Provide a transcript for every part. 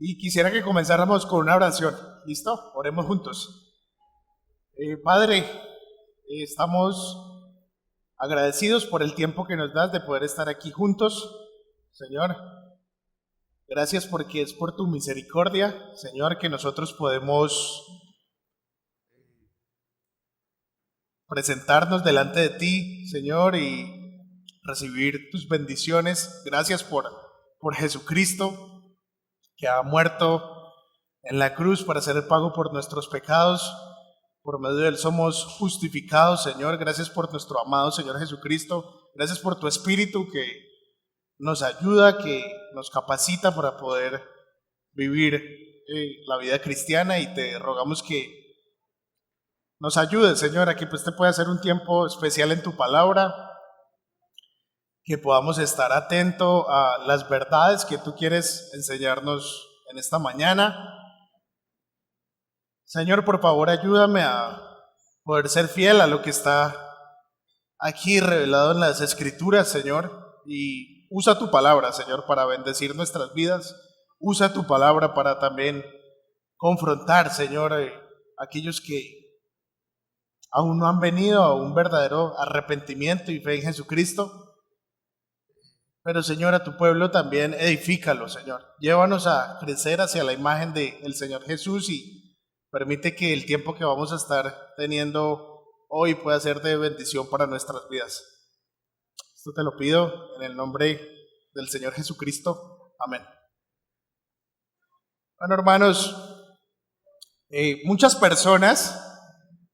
Y quisiera que comenzáramos con una oración. ¿Listo? Oremos juntos. Padre, estamos agradecidos por el tiempo que nos das de poder estar aquí juntos. Señor, gracias porque es por tu misericordia, Señor, que nosotros podemos presentarnos delante de ti, Señor, y recibir tus bendiciones. Gracias por Jesucristo, que ha muerto en la cruz para hacer el pago por nuestros pecados. Por medio de él somos justificados, Señor. Gracias por nuestro amado Señor Jesucristo. Gracias por tu Espíritu que nos ayuda, que nos capacita para poder vivir la vida cristiana, y te rogamos que nos ayudes, Señor, a que este pueda ser un tiempo especial en tu palabra, que podamos estar atentos a las verdades que tú quieres enseñarnos en esta mañana. Señor, por favor, ayúdame a poder ser fiel a lo que está aquí revelado en las Escrituras, Señor, y usa tu palabra, Señor, para bendecir nuestras vidas. Usa tu palabra para también confrontar, Señor, a aquellos que aún no han venido a un verdadero arrepentimiento y fe en Jesucristo. Pero, Señor, a tu pueblo también edifícalo, Señor. Llévanos a crecer hacia la imagen del Señor Jesús, y permite que el tiempo que vamos a estar teniendo hoy pueda ser de bendición para nuestras vidas. Esto te lo pido en el nombre del Señor Jesucristo. Amén. Bueno, hermanos, muchas personas,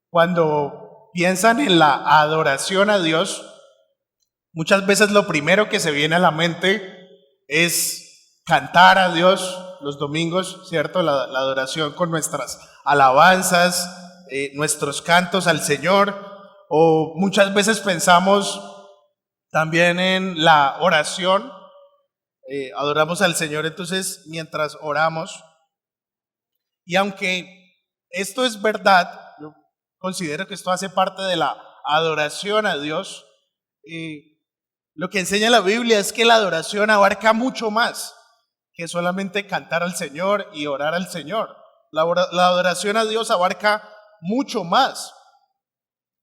cuando piensan en la adoración a Dios, muchas veces lo primero que se viene a la mente es cantar a Dios los domingos, ¿cierto? La adoración con nuestras alabanzas, nuestros cantos al Señor. O muchas veces pensamos también en la oración, adoramos al Señor entonces mientras oramos. Y aunque esto es verdad, yo considero que esto hace parte de la adoración a Dios. Lo que enseña la Biblia es que la adoración abarca mucho más que solamente cantar al Señor y orar al Señor. La adoración a Dios abarca mucho más.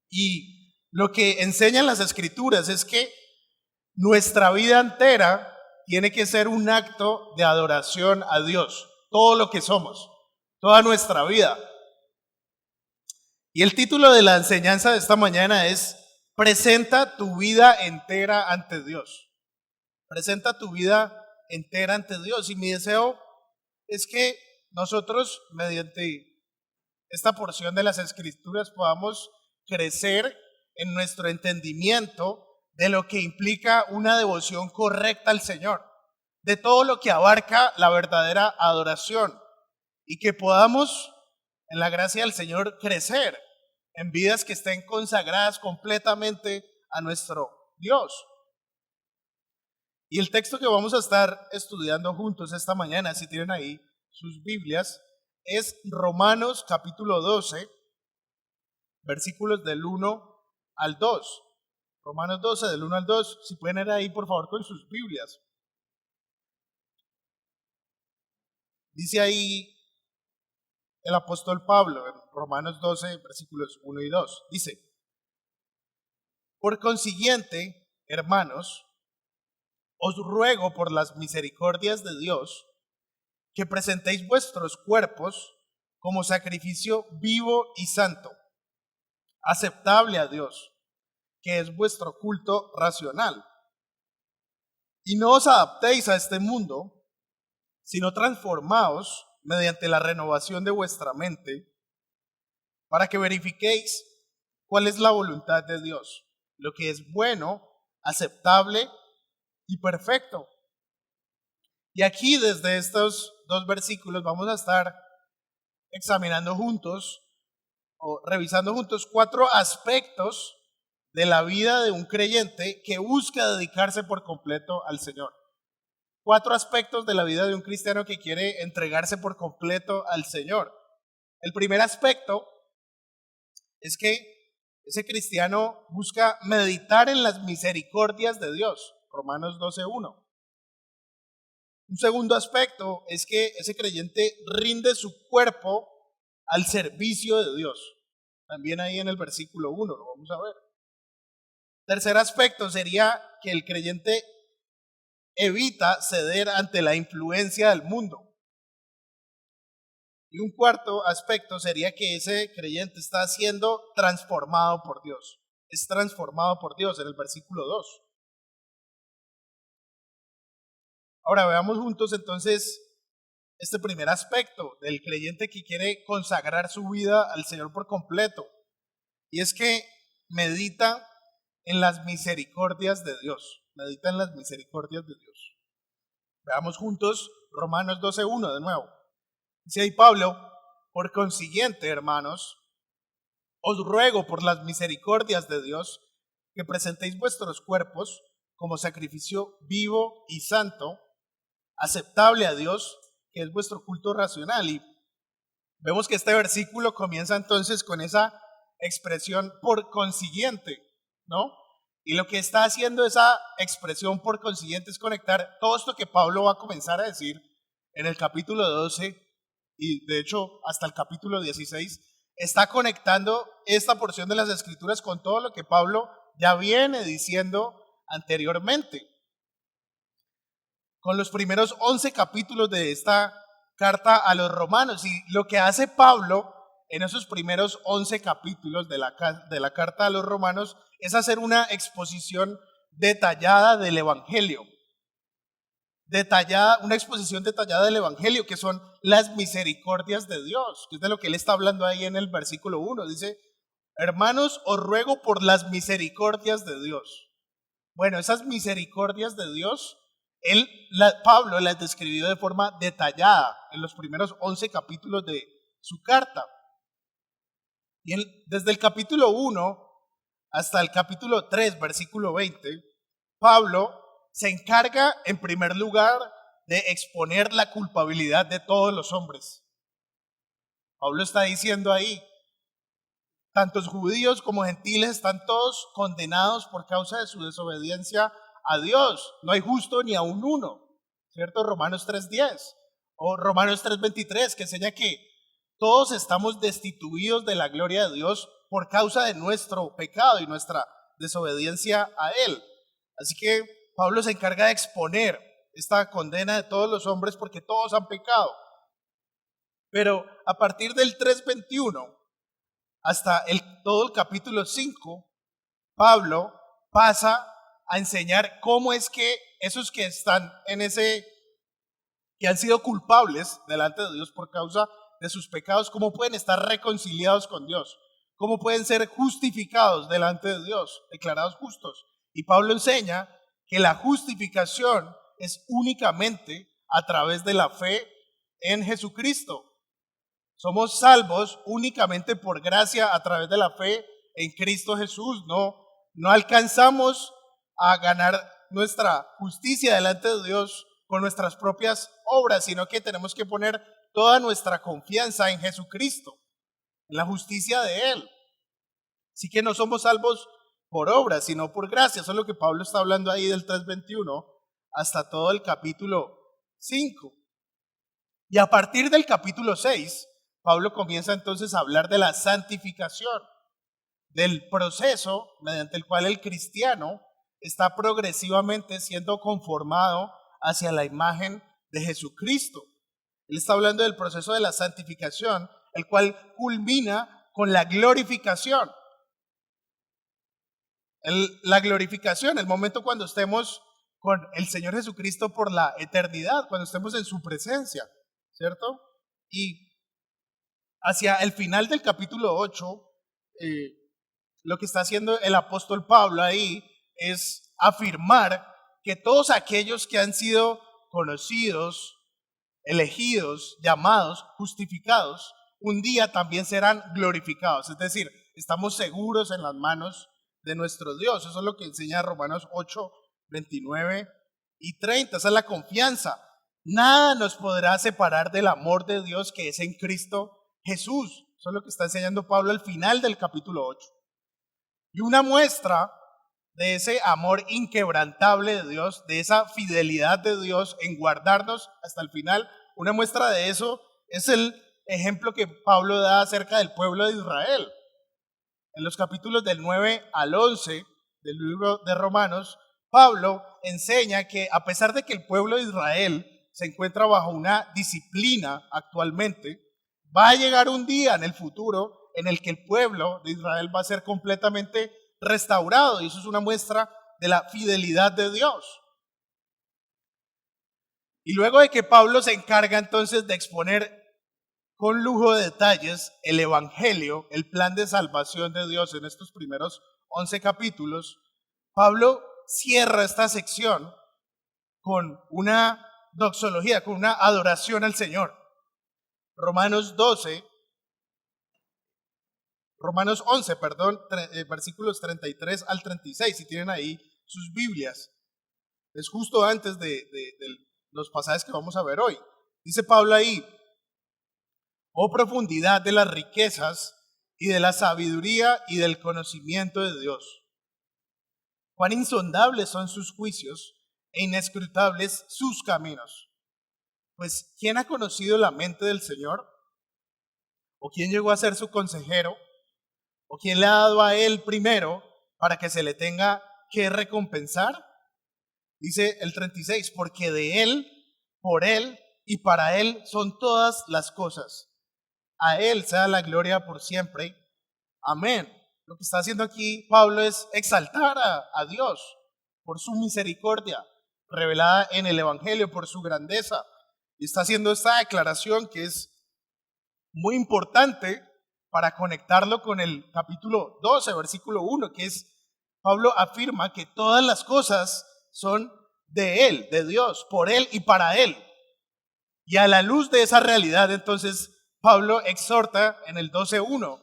Y lo que enseñan las Escrituras es que nuestra vida entera tiene que ser un acto de adoración a Dios. Todo lo que somos, toda nuestra vida. Y el título de la enseñanza de esta mañana es: presenta tu vida entera ante Dios. Presenta tu vida entera ante Dios. Y mi deseo es que nosotros, mediante esta porción de las Escrituras, podamos crecer en nuestro entendimiento de lo que implica una devoción correcta al Señor, de todo lo que abarca la verdadera adoración, y que podamos, en la gracia del Señor, crecer en vidas que estén consagradas completamente a nuestro Dios. Y el texto que vamos a estar estudiando juntos esta mañana, si tienen ahí sus Biblias, es Romanos capítulo 12, versículos del 1 al 2. Romanos 12, del 1 al 2, si pueden ir ahí por favor con sus Biblias. Dice ahí el apóstol Pablo en Romanos 12, versículos 1 y 2. Dice: por consiguiente, hermanos, os ruego por las misericordias de Dios que presentéis vuestros cuerpos como sacrificio vivo y santo, aceptable a Dios, que es vuestro culto racional. Y no os adaptéis a este mundo, sino transformaos mediante la renovación de vuestra mente, para que verifiquéis cuál es la voluntad de Dios, lo que es bueno, aceptable y perfecto. Y aquí, desde estos dos versículos, vamos a estar examinando juntos o revisando juntos 4 aspectos de la vida de un creyente que busca dedicarse por completo al Señor. 4 aspectos de la vida de un cristiano que quiere entregarse por completo al Señor. El primer aspecto es que ese cristiano busca meditar en las misericordias de Dios. Romanos 12:1. Un segundo aspecto es que ese creyente rinde su cuerpo al servicio de Dios. También ahí en el versículo 1 lo vamos a ver. Tercer aspecto sería que el creyente evita ceder ante la influencia del mundo. Y un cuarto aspecto sería que ese creyente está siendo transformado por Dios. Es transformado por Dios en el versículo 2. Ahora veamos juntos entonces este primer aspecto del creyente que quiere consagrar su vida al Señor por completo. Y es que medita en las misericordias de Dios. Medita en las misericordias de Dios. Veamos juntos Romanos 12:1 de nuevo. Dice ahí Pablo: por consiguiente, hermanos, os ruego por las misericordias de Dios que presentéis vuestros cuerpos como sacrificio vivo y santo, aceptable a Dios, que es vuestro culto racional. Y vemos que este versículo comienza entonces con esa expresión por consiguiente, ¿no? Y lo que está haciendo esa expresión por consiguiente es conectar todo esto que Pablo va a comenzar a decir en el capítulo 12 y de hecho hasta el capítulo 16. Está conectando esta porción de las Escrituras con todo lo que Pablo ya viene diciendo anteriormente. Con los primeros 11 capítulos de esta carta a los romanos. Y lo que hace Pablo en esos primeros 11 capítulos de la carta a los romanos es hacer una exposición detallada del Evangelio. Una exposición detallada del Evangelio, que son las misericordias de Dios, que es de lo que él está hablando ahí en el versículo 1. Dice: hermanos, os ruego por las misericordias de Dios. Bueno, esas misericordias de Dios, Pablo las describió de forma detallada en los primeros 11 capítulos de su carta. Y desde el capítulo 1 hasta el capítulo 3, versículo 20, Pablo se encarga en primer lugar de exponer la culpabilidad de todos los hombres. Pablo está diciendo ahí: tantos judíos como gentiles están todos condenados por causa de su desobediencia a Dios. No hay justo ni aun uno, ¿cierto? Romanos 3:10 o Romanos 3:23, que enseña que todos estamos destituidos de la gloria de Dios por causa de nuestro pecado y nuestra desobediencia a Él. Así que Pablo se encarga de exponer esta condena de todos los hombres porque todos han pecado. Pero a partir del 3:21 hasta todo el capítulo 5, Pablo pasa a enseñar cómo es que esos que están que han sido culpables delante de Dios por causa de sus pecados, cómo pueden estar reconciliados con Dios, cómo pueden ser justificados delante de Dios, declarados justos. Y Pablo enseña que la justificación es únicamente a través de la fe en Jesucristo. Somos salvos únicamente por gracia a través de la fe en Cristo Jesús. No alcanzamos a ganar nuestra justicia delante de Dios con nuestras propias obras, sino que tenemos que poner toda nuestra confianza en Jesucristo, en la justicia de Él. Así que no somos salvos por obras, sino por gracia. Eso es lo que Pablo está hablando ahí del 3:21 hasta todo el capítulo 5. Y a partir del capítulo 6, Pablo comienza entonces a hablar de la santificación, del proceso mediante el cual el cristiano está progresivamente siendo conformado hacia la imagen de Jesucristo. Él está hablando del proceso de la santificación, el cual culmina con la glorificación. La glorificación, el momento cuando estemos con el Señor Jesucristo por la eternidad, cuando estemos en su presencia, ¿cierto? Y hacia el final del capítulo 8, lo que está haciendo el apóstol Pablo ahí es afirmar que todos aquellos que han sido conocidos, elegidos, llamados, justificados, un día también serán glorificados. Es decir, estamos seguros en las manos de nuestro Dios. Eso es lo que enseña Romanos 8, 29 y 30. Esa es la confianza. Nada nos podrá separar del amor de Dios que es en Cristo Jesús. Eso es lo que está enseñando Pablo al final del capítulo 8. Y una muestra de ese amor inquebrantable de Dios, de esa fidelidad de Dios en guardarnos hasta el final. Una muestra de eso es el ejemplo que Pablo da acerca del pueblo de Israel. En los capítulos del 9 al 11 del libro de Romanos, Pablo enseña que a pesar de que el pueblo de Israel se encuentra bajo una disciplina actualmente, va a llegar un día en el futuro en el que el pueblo de Israel va a ser completamente restaurado, y eso es una muestra de la fidelidad de Dios. Y luego de que Pablo se encarga entonces de exponer con lujo de detalles el evangelio, el plan de salvación de Dios en estos primeros 11 capítulos, Pablo cierra esta sección con una doxología, con una adoración al Señor. Romanos 11, versículos 33 al 36, si tienen ahí sus Biblias. Es justo antes de los pasajes que vamos a ver hoy. Dice Pablo ahí: oh profundidad de las riquezas y de la sabiduría y del conocimiento de Dios. Cuán insondables son sus juicios e inescrutables sus caminos. Pues, ¿quién ha conocido la mente del Señor? ¿O quién llegó a ser su consejero? ¿O quién le ha dado a él primero para que se le tenga que recompensar? Dice el 36, porque de él, por él y para él son todas las cosas. A él sea la gloria por siempre. Amén. Lo que está haciendo aquí Pablo es exaltar a Dios por su misericordia revelada en el Evangelio, por su grandeza. Y está haciendo esta declaración que es muy importante para conectarlo con el capítulo 12, versículo 1, que es: Pablo afirma que todas las cosas son de Él, de Dios, por Él y para Él. Y a la luz de esa realidad, entonces, Pablo exhorta en el 12:1,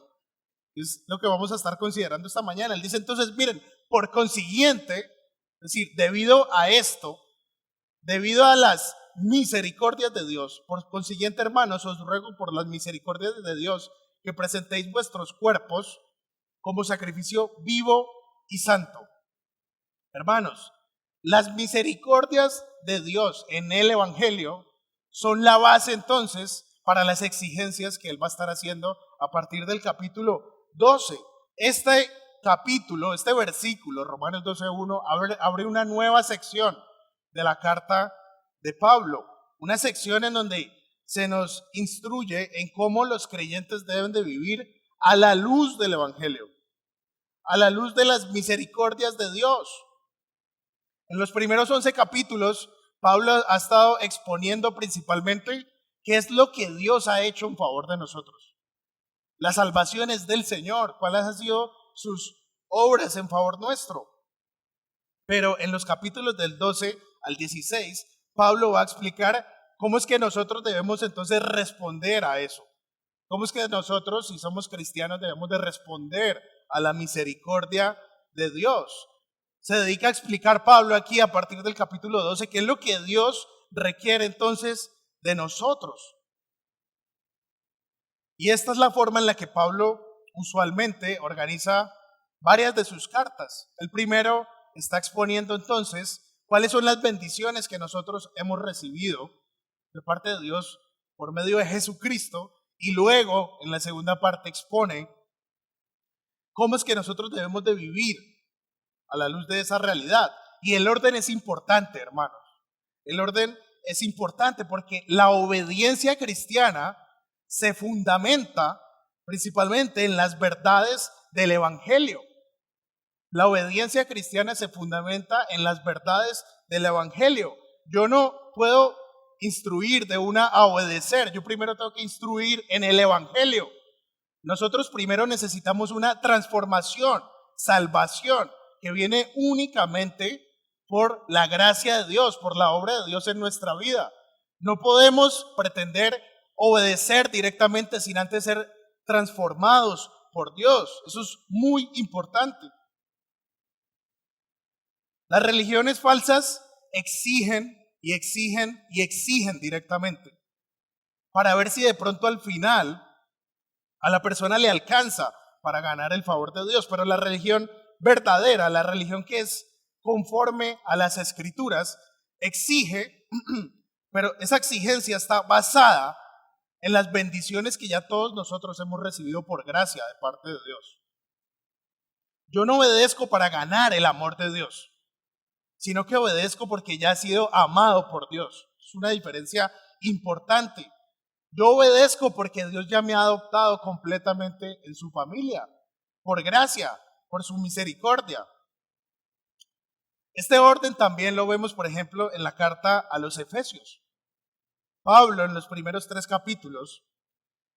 es lo que vamos a estar considerando esta mañana. Él dice entonces: miren, por consiguiente, es decir, debido a esto, debido a las misericordias de Dios, por consiguiente, hermanos, os ruego por las misericordias de Dios que presentéis vuestros cuerpos como sacrificio vivo y santo. Hermanos, las misericordias de Dios en el Evangelio son la base entonces para las exigencias que Él va a estar haciendo a partir del capítulo 12. Este capítulo, este versículo, Romanos 12:1, abre una nueva sección de la carta de Pablo. Una sección en donde se nos instruye en cómo los creyentes deben de vivir a la luz del Evangelio, a la luz de las misericordias de Dios. En los primeros 11 capítulos, Pablo ha estado exponiendo principalmente qué es lo que Dios ha hecho en favor de nosotros. Las salvaciones del Señor, cuáles han sido sus obras en favor nuestro. Pero en los capítulos del 12 al 16, Pablo va a explicar cómo es que nosotros debemos entonces responder a eso. Cómo es que nosotros, si somos cristianos, debemos de responder a la misericordia de Dios. Se dedica a explicar Pablo aquí a partir del capítulo 12 qué es lo que Dios requiere entonces de nosotros. Y esta es la forma en la que Pablo usualmente organiza varias de sus cartas. El primero está exponiendo entonces cuáles son las bendiciones que nosotros hemos recibido de parte de Dios por medio de Jesucristo, y luego en la segunda parte expone cómo es que nosotros debemos de vivir a la luz de esa realidad. Y el orden es importante, hermanos. El orden es importante porque la obediencia cristiana se fundamenta principalmente en las verdades del Evangelio. La obediencia cristiana se fundamenta en las verdades del Evangelio. Yo no puedo instruir de una a obedecer. Yo primero tengo que instruir en el Evangelio. Nosotros primero necesitamos una transformación, salvación, que viene únicamente por la gracia de Dios, por la obra de Dios en nuestra vida. No podemos pretender obedecer directamente sin antes ser transformados por Dios. Eso es muy importante. Las religiones falsas exigen y exigen y exigen directamente para ver si de pronto al final a la persona le alcanza para ganar el favor de Dios. Pero la religión verdadera, la religión que es conforme a las Escrituras, exige, pero esa exigencia está basada en las bendiciones que ya todos nosotros hemos recibido por gracia de parte de Dios. Yo no obedezco para ganar el amor de Dios, sino que obedezco porque ya he sido amado por Dios. Es una diferencia importante. Yo obedezco porque Dios ya me ha adoptado completamente en su familia, por gracia, por su misericordia. Este orden también lo vemos, por ejemplo, en la carta a los Efesios. Pablo, en los primeros 3 capítulos,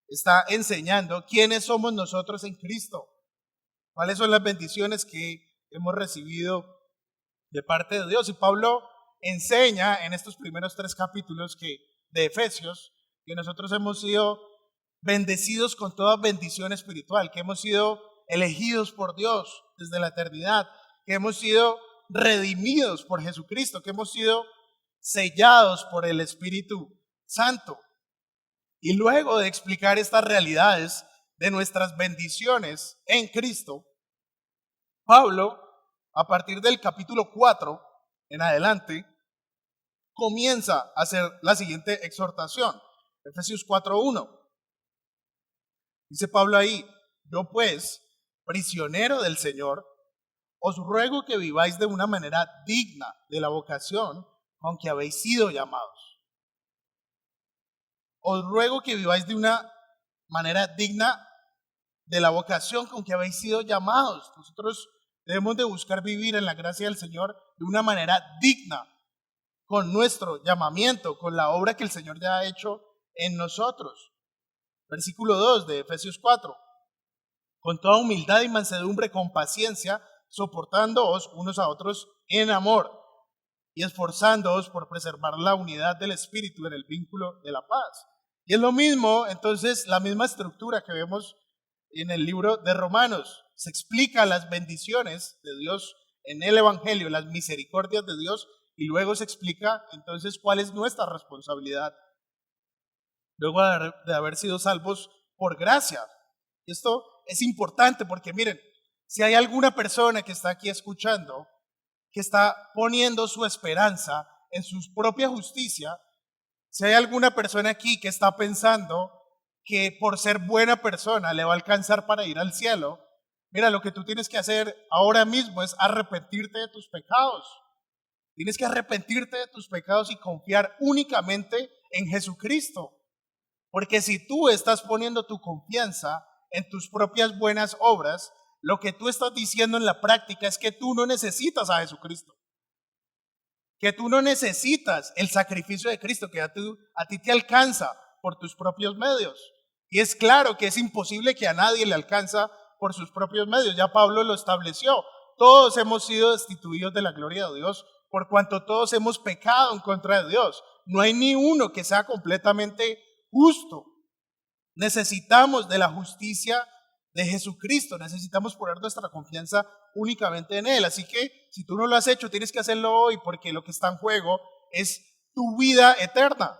está enseñando quiénes somos nosotros en Cristo, cuáles son las bendiciones que hemos recibido de parte de Dios. Y Pablo enseña en estos primeros 3 capítulos de Efesios que nosotros hemos sido bendecidos con toda bendición espiritual, que hemos sido elegidos por Dios desde la eternidad, que hemos sido redimidos por Jesucristo, que hemos sido sellados por el Espíritu Santo. Y luego de explicar estas realidades de nuestras bendiciones en Cristo, Pablo, a partir del capítulo 4 en adelante, comienza a hacer la siguiente exhortación. Efesios 4:1. Dice Pablo ahí: yo pues, prisionero del Señor, os ruego que viváis de una manera digna de la vocación con que habéis sido llamados. Os ruego que viváis de una manera digna de la vocación con que habéis sido llamados. Nosotros debemos de buscar vivir en la gracia del Señor de una manera digna con nuestro llamamiento, con la obra que el Señor ya ha hecho en nosotros. Versículo 2 de Efesios 4. Con toda humildad y mansedumbre, con paciencia, soportándoos unos a otros en amor y esforzándoos por preservar la unidad del Espíritu en el vínculo de la paz. Y es lo mismo, entonces, la misma estructura que vemos en el libro de Romanos. Se explica las bendiciones de Dios en el Evangelio, las misericordias de Dios, y luego se explica entonces cuál es nuestra responsabilidad luego de haber sido salvos por gracia. Y esto es importante porque miren, si hay alguna persona que está aquí escuchando, que está poniendo su esperanza en su propia justicia, si hay alguna persona aquí que está pensando que por ser buena persona le va a alcanzar para ir al cielo, mira, lo que tú tienes que hacer ahora mismo es arrepentirte de tus pecados. Tienes que arrepentirte de tus pecados y confiar únicamente en Jesucristo. Porque si tú estás poniendo tu confianza en tus propias buenas obras, lo que tú estás diciendo en la práctica es que tú no necesitas a Jesucristo. Que tú no necesitas el sacrificio de Cristo, que a ti te alcanza por tus propios medios. Y es claro que es imposible que a nadie le alcanza por sus propios medios. Ya Pablo lo estableció. Todos hemos sido destituidos de la gloria de Dios, por cuanto todos hemos pecado en contra de Dios. No hay ni uno que sea completamente justo. Necesitamos de la justicia de Jesucristo, necesitamos poner nuestra confianza únicamente en Él. Así que si tú no lo has hecho, tienes que hacerlo hoy, porque lo que está en juego es tu vida eterna.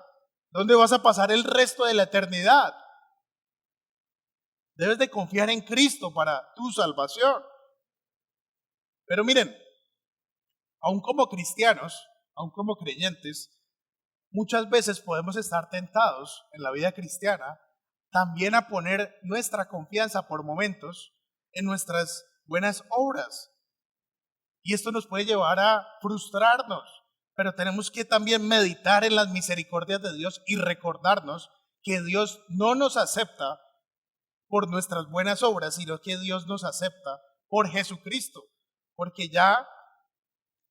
¿Dónde vas a pasar el resto de la eternidad? Debes de confiar en Cristo para tu salvación. Pero miren, aun como cristianos, aun como creyentes, muchas veces podemos estar tentados en la vida cristiana también a poner nuestra confianza por momentos en nuestras buenas obras. Y esto nos puede llevar a frustrarnos, pero tenemos que también meditar en las misericordias de Dios y recordarnos que Dios no nos acepta por nuestras buenas obras, sino que Dios nos acepta por Jesucristo, porque ya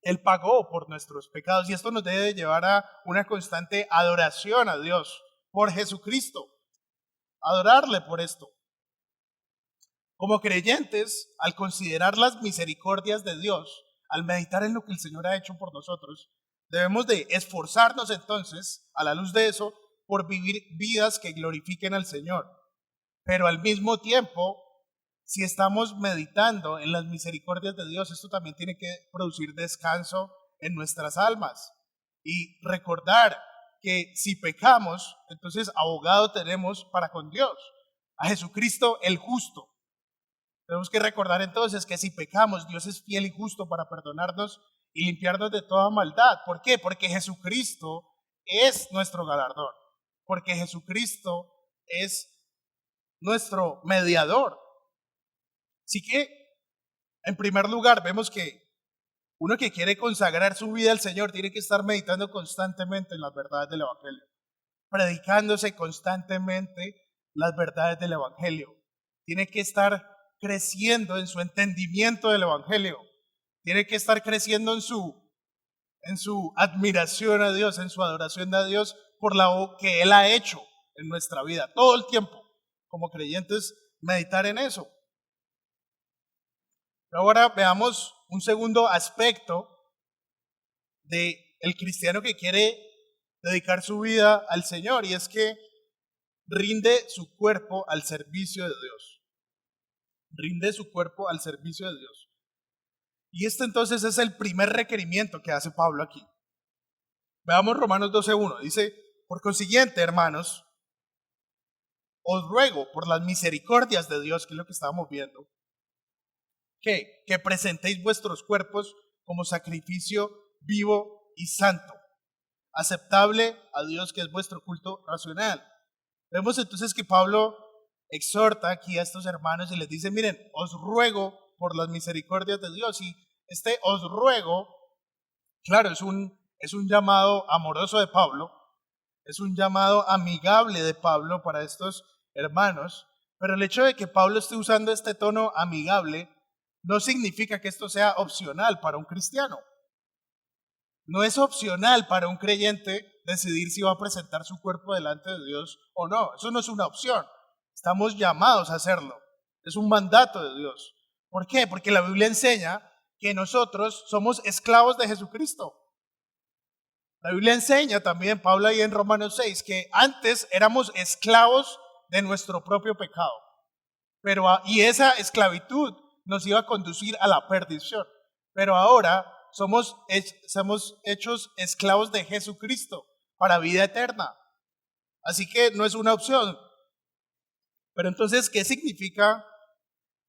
Él pagó por nuestros pecados, y esto nos debe llevar a una constante adoración a Dios por Jesucristo, adorarle por esto. Como creyentes, al considerar las misericordias de Dios, al meditar en lo que el Señor ha hecho por nosotros, debemos de esforzarnos entonces, a la luz de eso, por vivir vidas que glorifiquen al Señor. Pero al mismo tiempo, si estamos meditando en las misericordias de Dios, esto también tiene que producir descanso en nuestras almas y recordar que si pecamos, entonces abogado tenemos para con Dios, a Jesucristo el justo. Tenemos que recordar entonces que si pecamos, Dios es fiel y justo para perdonarnos y limpiarnos de toda maldad. ¿Por qué? Porque Jesucristo es nuestro galardón. Porque Jesucristo es nuestro mediador. Así que, en primer lugar, vemos que uno que quiere consagrar su vida al Señor tiene que estar meditando constantemente en las verdades del Evangelio, predicándose constantemente las verdades del Evangelio. Tiene que estar creciendo en su entendimiento del Evangelio. Tiene que estar creciendo en su admiración a Dios, en su adoración a Dios por lo que Él ha hecho en nuestra vida, todo el tiempo. Como creyentes, meditar en eso. Ahora veamos un segundo aspecto del cristiano que quiere dedicar su vida al Señor, y es que rinde su cuerpo al servicio de Dios. Rinde su cuerpo al servicio de Dios. Y este entonces es el primer requerimiento que hace Pablo aquí. Veamos Romanos 12:1. Dice, por consiguiente, hermanos, os ruego por las misericordias de Dios, que es lo que estábamos viendo, que presentéis vuestros cuerpos como sacrificio vivo y santo, aceptable a Dios, que es vuestro culto racional. Vemos entonces que Pablo exhorta aquí a estos hermanos y les dice, miren, os ruego por las misericordias de Dios. Y este os ruego, claro, es un llamado amoroso de Pablo, es un llamado amigable de Pablo para estos hermanos, pero el hecho de que Pablo esté usando este tono amigable no significa que esto sea opcional para un cristiano. No es opcional para un creyente decidir si va a presentar su cuerpo delante de Dios o no. Eso no es una opción. Estamos llamados a hacerlo. Es un mandato de Dios. ¿Por qué? Porque la Biblia enseña que nosotros somos esclavos de Jesucristo. La Biblia enseña también, Pablo ahí en Romanos 6, que antes éramos esclavos de nuestro propio pecado. Y esa esclavitud nos iba a conducir a la perdición. Pero ahora somos hechos esclavos de Jesucristo para vida eterna. Así que no es una opción. Pero entonces, ¿qué significa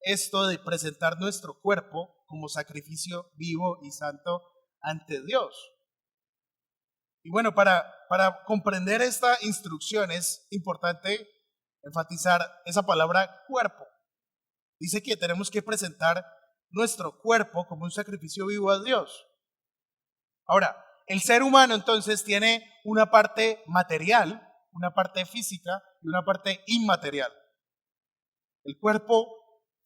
esto de presentar nuestro cuerpo como sacrificio vivo y santo ante Dios? Y bueno, para comprender esta instrucción es importante enfatizar esa palabra cuerpo. Dice que tenemos que presentar nuestro cuerpo como un sacrificio vivo a Dios. Ahora, el ser humano entonces tiene una parte material, una parte física y una parte inmaterial. El cuerpo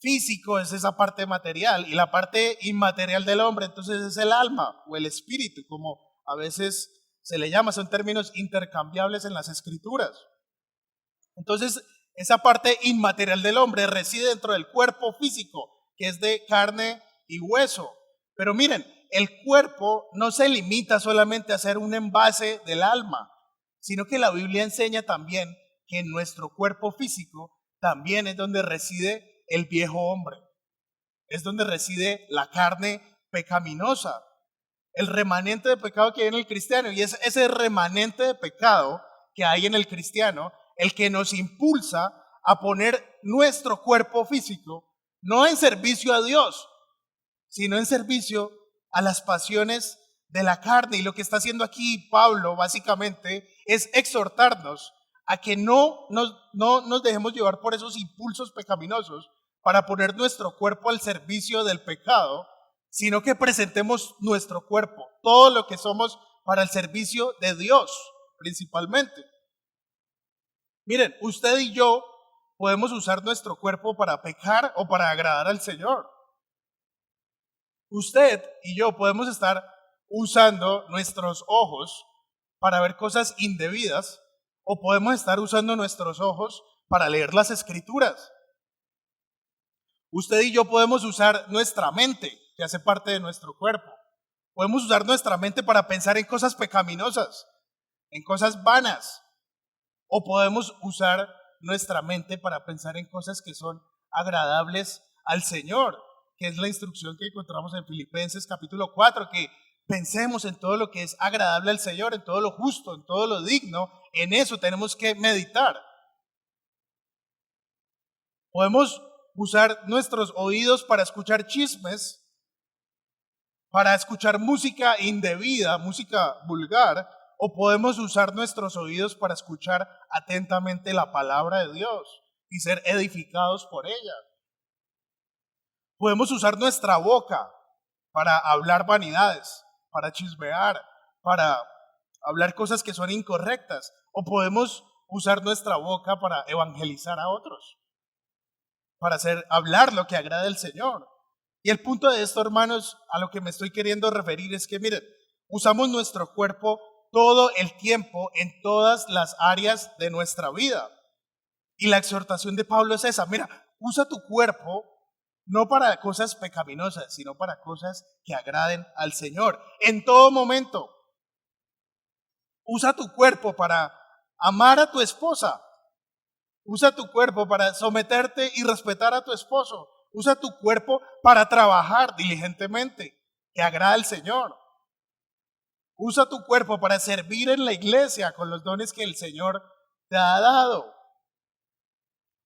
físico es esa parte material y la parte inmaterial del hombre entonces es el alma o el espíritu, como a veces se le llama, son términos intercambiables en las escrituras. Entonces, esa parte inmaterial del hombre reside dentro del cuerpo físico, que es de carne y hueso. Pero miren, el cuerpo no se limita solamente a ser un envase del alma, sino que la Biblia enseña también que en nuestro cuerpo físico también es donde reside el viejo hombre. Es donde reside la carne pecaminosa, el remanente de pecado que hay en el cristiano. Y es ese remanente de pecado que hay en el cristiano el que nos impulsa a poner nuestro cuerpo físico no en servicio a Dios, sino en servicio a las pasiones de la carne. Y lo que está haciendo aquí Pablo básicamente es exhortarnos a que no nos dejemos llevar por esos impulsos pecaminosos para poner nuestro cuerpo al servicio del pecado, sino que presentemos nuestro cuerpo, todo lo que somos, para el servicio de Dios principalmente. Miren, usted y yo podemos usar nuestro cuerpo para pecar o para agradar al Señor. Usted y yo podemos estar usando nuestros ojos para ver cosas indebidas o podemos estar usando nuestros ojos para leer las escrituras. Usted y yo podemos usar nuestra mente, que hace parte de nuestro cuerpo. Podemos usar nuestra mente para pensar en cosas pecaminosas, en cosas vanas. O podemos usar nuestra mente para pensar en cosas que son agradables al Señor, que es la instrucción que encontramos en Filipenses capítulo 4, que pensemos en todo lo que es agradable al Señor, en todo lo justo, en todo lo digno. En eso tenemos que meditar. Podemos usar nuestros oídos para escuchar chismes, para escuchar música indebida, música vulgar, o podemos usar nuestros oídos para escuchar atentamente la palabra de Dios y ser edificados por ella. Podemos usar nuestra boca para hablar vanidades, para chismear, para hablar cosas que son incorrectas, o podemos usar nuestra boca para evangelizar a otros, para hablar lo que agrada al Señor. Y el punto de esto, hermanos, a lo que me estoy queriendo referir es que, miren, usamos nuestro cuerpo todo el tiempo en todas las áreas de nuestra vida. Y la exhortación de Pablo es esa: mira, usa tu cuerpo no para cosas pecaminosas, sino para cosas que agraden al Señor. En todo momento, usa tu cuerpo para amar a tu esposa. Usa tu cuerpo para someterte y respetar a tu esposo. Usa tu cuerpo para trabajar diligentemente, que agrada al Señor. Usa tu cuerpo para servir en la iglesia con los dones que el Señor te ha dado.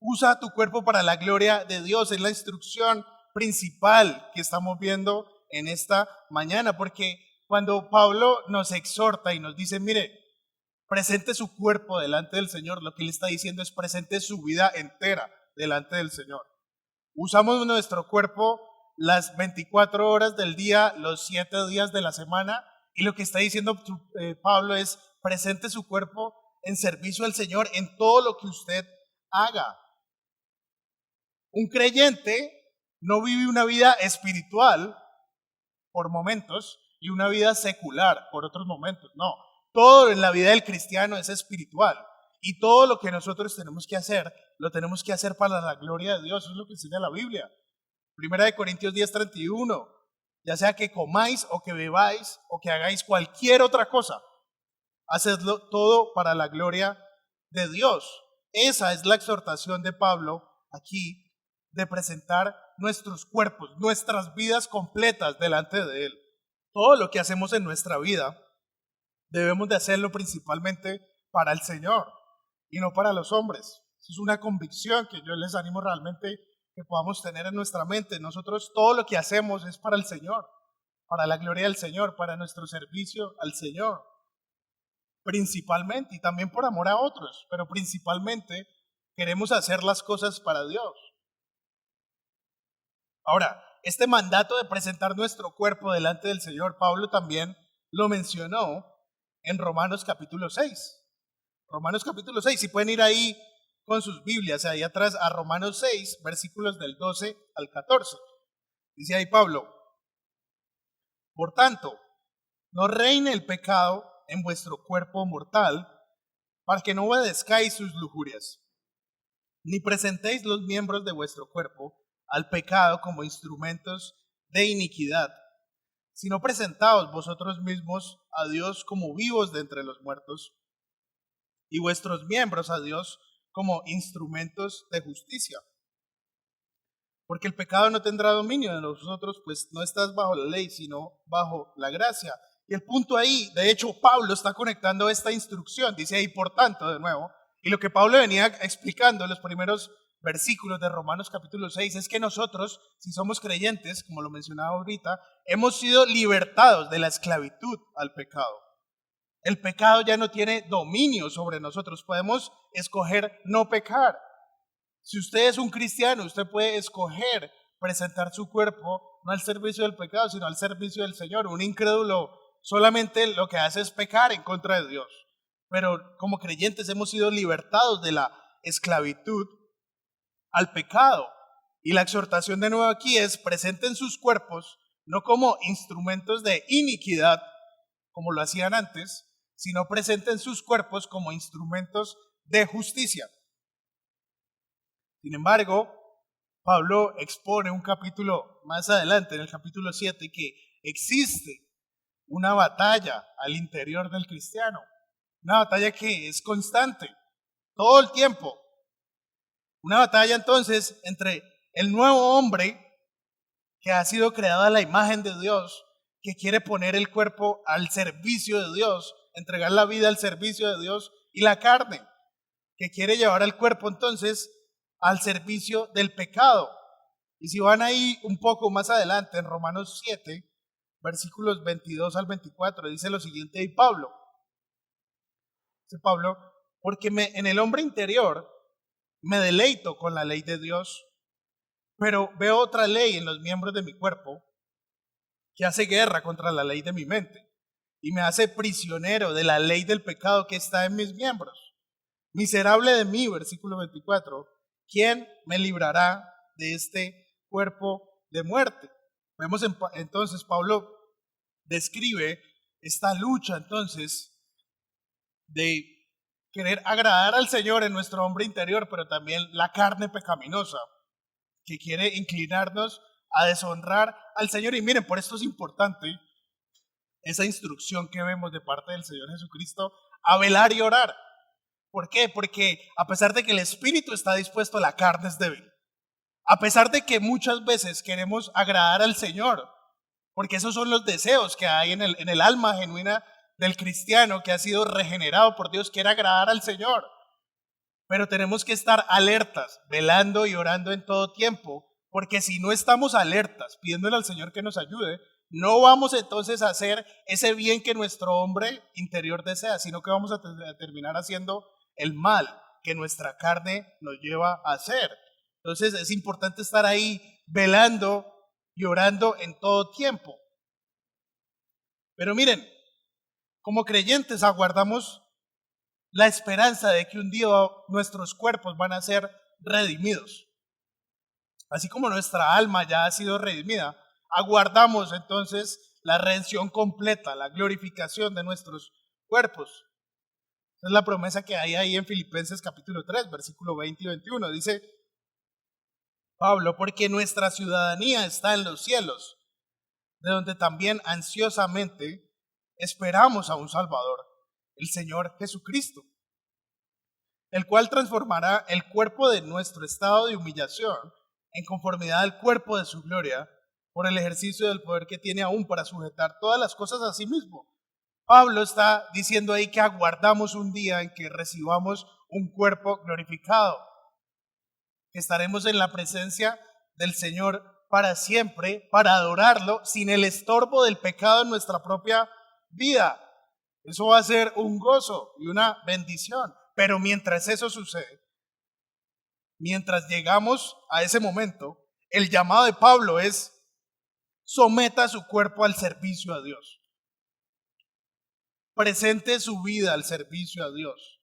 Usa tu cuerpo para la gloria de Dios. Es la instrucción principal que estamos viendo en esta mañana, porque cuando Pablo nos exhorta y nos dice, mire, presente su cuerpo delante del Señor, lo que él está diciendo es presente su vida entera delante del Señor. Usamos nuestro cuerpo las 24 horas del día, los 7 días de la semana, y lo que está diciendo Pablo es presente su cuerpo en servicio al Señor en todo lo que usted haga. Un creyente no vive una vida espiritual por momentos y una vida secular por otros momentos. No, todo en la vida del cristiano es espiritual. Y todo lo que nosotros tenemos que hacer, lo tenemos que hacer para la gloria de Dios. Eso es lo que enseña la Biblia. 1 Corintios 10:31. Ya sea que comáis o que bebáis o que hagáis cualquier otra cosa, hacedlo todo para la gloria de Dios. Esa es la exhortación de Pablo aquí, de presentar nuestros cuerpos, nuestras vidas completas delante de Él. Todo lo que hacemos en nuestra vida debemos de hacerlo principalmente para el Señor y no para los hombres. Eso es una convicción que yo les animo realmente que podamos tener en nuestra mente. Nosotros todo lo que hacemos es para el Señor, para la gloria del Señor, para nuestro servicio al Señor. Principalmente, y también por amor a otros, pero principalmente queremos hacer las cosas para Dios. Ahora, este mandato de presentar nuestro cuerpo delante del Señor, Pablo también lo mencionó en Romanos capítulo 6. Romanos capítulo 6, si pueden ir ahí con sus Biblias, ahí atrás a Romanos 6, versículos del 12 al 14. Dice ahí Pablo: por tanto, no reine el pecado en vuestro cuerpo mortal, para que no obedezcáis sus lujurias, ni presentéis los miembros de vuestro cuerpo al pecado como instrumentos de iniquidad, sino presentaos vosotros mismos a Dios como vivos de entre los muertos, y vuestros miembros a Dios como instrumentos de justicia. Porque el pecado no tendrá dominio de nosotros, pues no estás bajo la ley, sino bajo la gracia. Y el punto ahí, de hecho, Pablo está conectando esta instrucción, dice ahí, por tanto, de nuevo, y lo que Pablo venía explicando en los primeros versículos de Romanos capítulo 6 es que nosotros, si somos creyentes, como lo mencionaba ahorita, hemos sido libertados de la esclavitud al pecado. El pecado ya no tiene dominio sobre nosotros. Podemos escoger no pecar. Si usted es un cristiano, usted puede escoger presentar su cuerpo no al servicio del pecado, sino al servicio del Señor. Un incrédulo solamente lo que hace es pecar en contra de Dios. Pero como creyentes hemos sido libertados de la esclavitud al pecado. Y la exhortación de nuevo aquí es: presenten sus cuerpos no como instrumentos de iniquidad, como lo hacían antes, sino presenten sus cuerpos como instrumentos de justicia. Sin embargo, Pablo expone un capítulo más adelante, en el capítulo 7, que existe una batalla al interior del cristiano, una batalla que es constante, todo el tiempo. Una batalla entonces entre el nuevo hombre que ha sido creado a la imagen de Dios, que quiere poner el cuerpo al servicio de Dios, entregar la vida al servicio de Dios, y la carne, que quiere llevar al cuerpo entonces al servicio del pecado. Y si van ahí un poco más adelante, en Romanos 7, versículos 22 al 24, dice lo siguiente de Pablo. Dice Pablo, porque en el hombre interior me deleito con la ley de Dios, pero veo otra ley en los miembros de mi cuerpo que hace guerra contra la ley de mi mente y me hace prisionero de la ley del pecado que está en mis miembros. Miserable de mí, versículo 24, ¿quién me librará de este cuerpo de muerte? Vemos entonces, Pablo describe esta lucha entonces de querer agradar al Señor en nuestro hombre interior, pero también la carne pecaminosa que quiere inclinarnos a deshonrar al Señor. Y miren, por esto es importante esa instrucción que vemos de parte del Señor Jesucristo a velar y orar. ¿Por qué? Porque a pesar de que el espíritu está dispuesto, la carne es débil. A pesar de que muchas veces queremos agradar al Señor, porque esos son los deseos que hay en el alma genuina del cristiano que ha sido regenerado por Dios, quiere agradar al Señor. Pero tenemos que estar alertas, velando y orando en todo tiempo, porque si no estamos alertas, pidiéndole al Señor que nos ayude, no vamos entonces a hacer ese bien que nuestro hombre interior desea, sino que vamos a terminar haciendo el mal que nuestra carne nos lleva a hacer. Entonces es importante estar ahí velando y orando en todo tiempo. Pero miren, como creyentes aguardamos la esperanza de que un día nuestros cuerpos van a ser redimidos. Así como nuestra alma ya ha sido redimida, aguardamos entonces la redención completa, la glorificación de nuestros cuerpos. Esa es la promesa que hay ahí en Filipenses capítulo 3, versículo 20 y 21. Dice Pablo, porque nuestra ciudadanía está en los cielos, de donde también ansiosamente esperamos a un Salvador, el Señor Jesucristo, el cual transformará el cuerpo de nuestro estado de humillación en conformidad al cuerpo de su gloria, por el ejercicio del poder que tiene aún para sujetar todas las cosas a sí mismo. Pablo está diciendo ahí que aguardamos un día en que recibamos un cuerpo glorificado, que estaremos en la presencia del Señor para siempre, para adorarlo, sin el estorbo del pecado en nuestra propia vida. Eso va a ser un gozo y una bendición. Pero mientras eso sucede, mientras llegamos a ese momento, el llamado de Pablo es: someta su cuerpo al servicio a Dios. Presente su vida al servicio a Dios.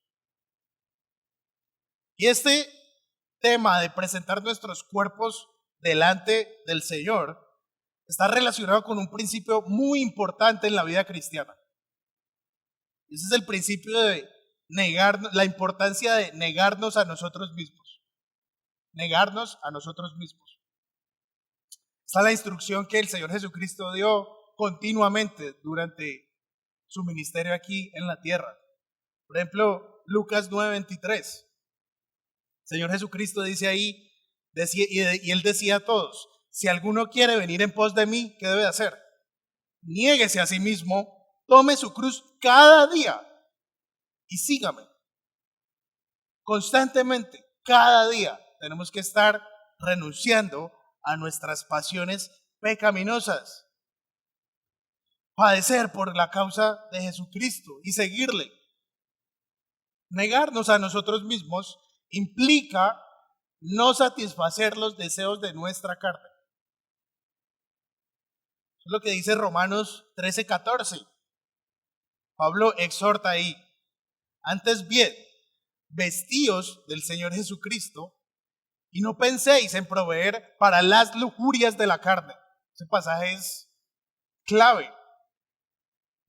Y este tema de presentar nuestros cuerpos delante del Señor está relacionado con un principio muy importante en la vida cristiana. Ese es el principio de la importancia de negarnos a nosotros mismos. Negarnos a nosotros mismos. Esta es la instrucción que el Señor Jesucristo dio continuamente durante su ministerio aquí en la tierra. Por ejemplo, Lucas 9:23. El Señor Jesucristo dice ahí, y Él decía a todos: si alguno quiere venir en pos de mí, ¿qué debe hacer? Niéguese a sí mismo, tome su cruz cada día y sígame. Constantemente, cada día, tenemos que estar renunciando a nuestras pasiones pecaminosas. Padecer por la causa de Jesucristo y seguirle. Negarnos a nosotros mismos implica no satisfacer los deseos de nuestra carne. Es lo que dice Romanos 13:14. Pablo exhorta ahí: antes bien, vestíos del Señor Jesucristo y no penséis en proveer para las lujurias de la carne. Ese pasaje es clave.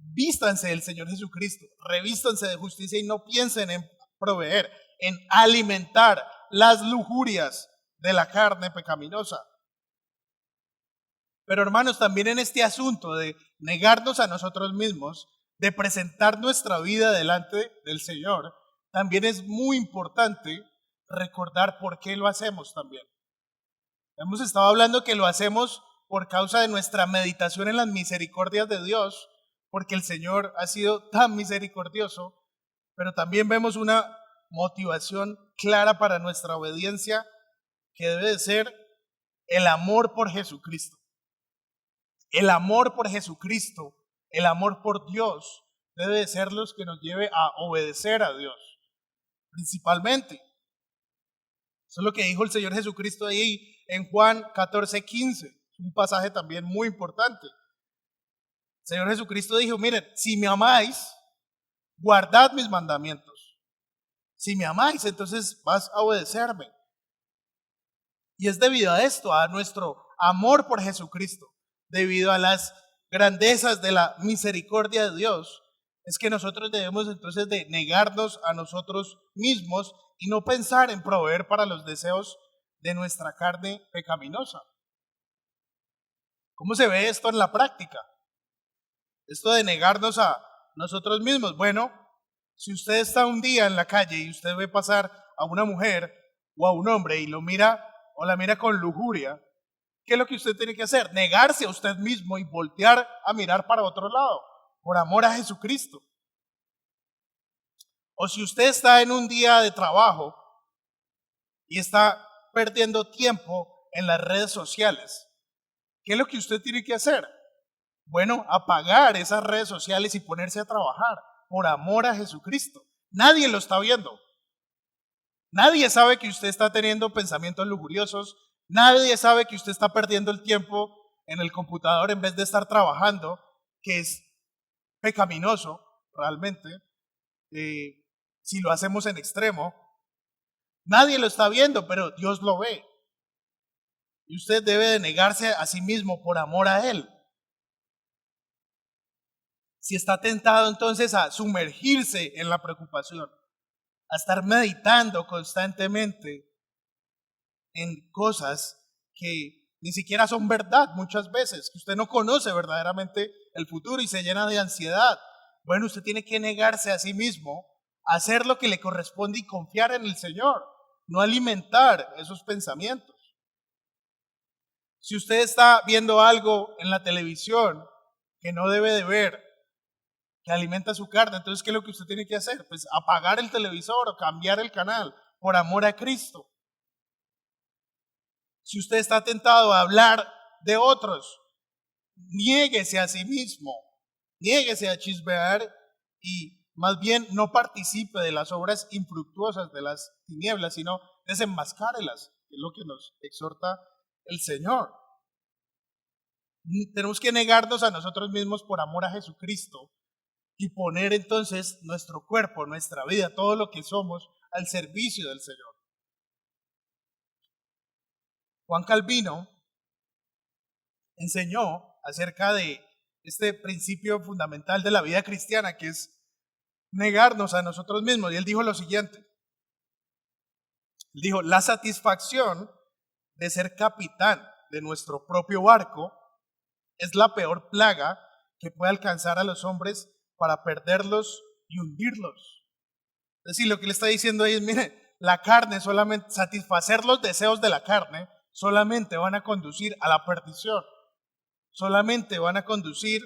Vístanse del Señor Jesucristo, revístanse de justicia y no piensen en proveer, en alimentar las lujurias de la carne pecaminosa. Pero hermanos, también en este asunto de negarnos a nosotros mismos, de presentar nuestra vida delante del Señor, también es muy importante recordar por qué lo hacemos también. Hemos estado hablando que lo hacemos por causa de nuestra meditación en las misericordias de Dios, porque el Señor ha sido tan misericordioso, pero también vemos una motivación clara para nuestra obediencia, que debe de ser el amor por Jesucristo. El amor por Jesucristo, el amor por Dios, debe de ser los que nos lleve a obedecer a Dios, principalmente. Eso es lo que dijo el Señor Jesucristo ahí en Juan 14:15. Es un pasaje también muy importante. El Señor Jesucristo dijo, miren, si me amáis, guardad mis mandamientos. Si me amáis, entonces vas a obedecerme. Y es debido a esto, a nuestro amor por Jesucristo, debido a las grandezas de la misericordia de Dios, es que nosotros debemos entonces de negarnos a nosotros mismos y no pensar en proveer para los deseos de nuestra carne pecaminosa. ¿Cómo se ve esto en la práctica? Esto de negarnos a nosotros mismos. Bueno, si usted está un día en la calle y usted ve pasar a una mujer o a un hombre y lo mira o la mira con lujuria, ¿qué es lo que usted tiene que hacer? Negarse a usted mismo y voltear a mirar para otro lado, por amor a Jesucristo. O si usted está en un día de trabajo y está perdiendo tiempo en las redes sociales, ¿qué es lo que usted tiene que hacer? Bueno, apagar esas redes sociales y ponerse a trabajar por amor a Jesucristo. Nadie lo está viendo. Nadie sabe que usted está teniendo pensamientos lujuriosos. Nadie sabe que usted está perdiendo el tiempo en el computador en vez de estar trabajando, que es pecaminoso realmente, si lo hacemos en extremo. Nadie lo está viendo, pero Dios lo ve. Y usted debe de negarse a sí mismo por amor a Él. Si está tentado entonces a sumergirse en la preocupación, a estar meditando constantemente en cosas que ni siquiera son verdad muchas veces, que usted no conoce verdaderamente el futuro y se llena de ansiedad. Bueno, usted tiene que negarse a sí mismo, a hacer lo que le corresponde y confiar en el Señor, no alimentar esos pensamientos. Si usted está viendo algo en la televisión que no debe de ver, que alimenta su carne, entonces ¿qué es lo que usted tiene que hacer? Pues apagar el televisor o cambiar el canal por amor a Cristo. Si usted está tentado a hablar de otros, niéguese a sí mismo, niéguese a chismear y más bien no participe de las obras infructuosas de las tinieblas, sino desenmascárelas, que es lo que nos exhorta el Señor. Tenemos que negarnos a nosotros mismos por amor a Jesucristo y poner entonces nuestro cuerpo, nuestra vida, todo lo que somos al servicio del Señor. Juan Calvino enseñó acerca de este principio fundamental de la vida cristiana, que es negarnos a nosotros mismos. Y él dijo lo siguiente. Él dijo, la satisfacción de ser capitán de nuestro propio barco es la peor plaga que puede alcanzar a los hombres para perderlos y hundirlos. Es decir, lo que le está diciendo ahí es, mire, la carne solamente, satisfacer los deseos de la carne solamente van a conducir a la perdición. Solamente van a conducir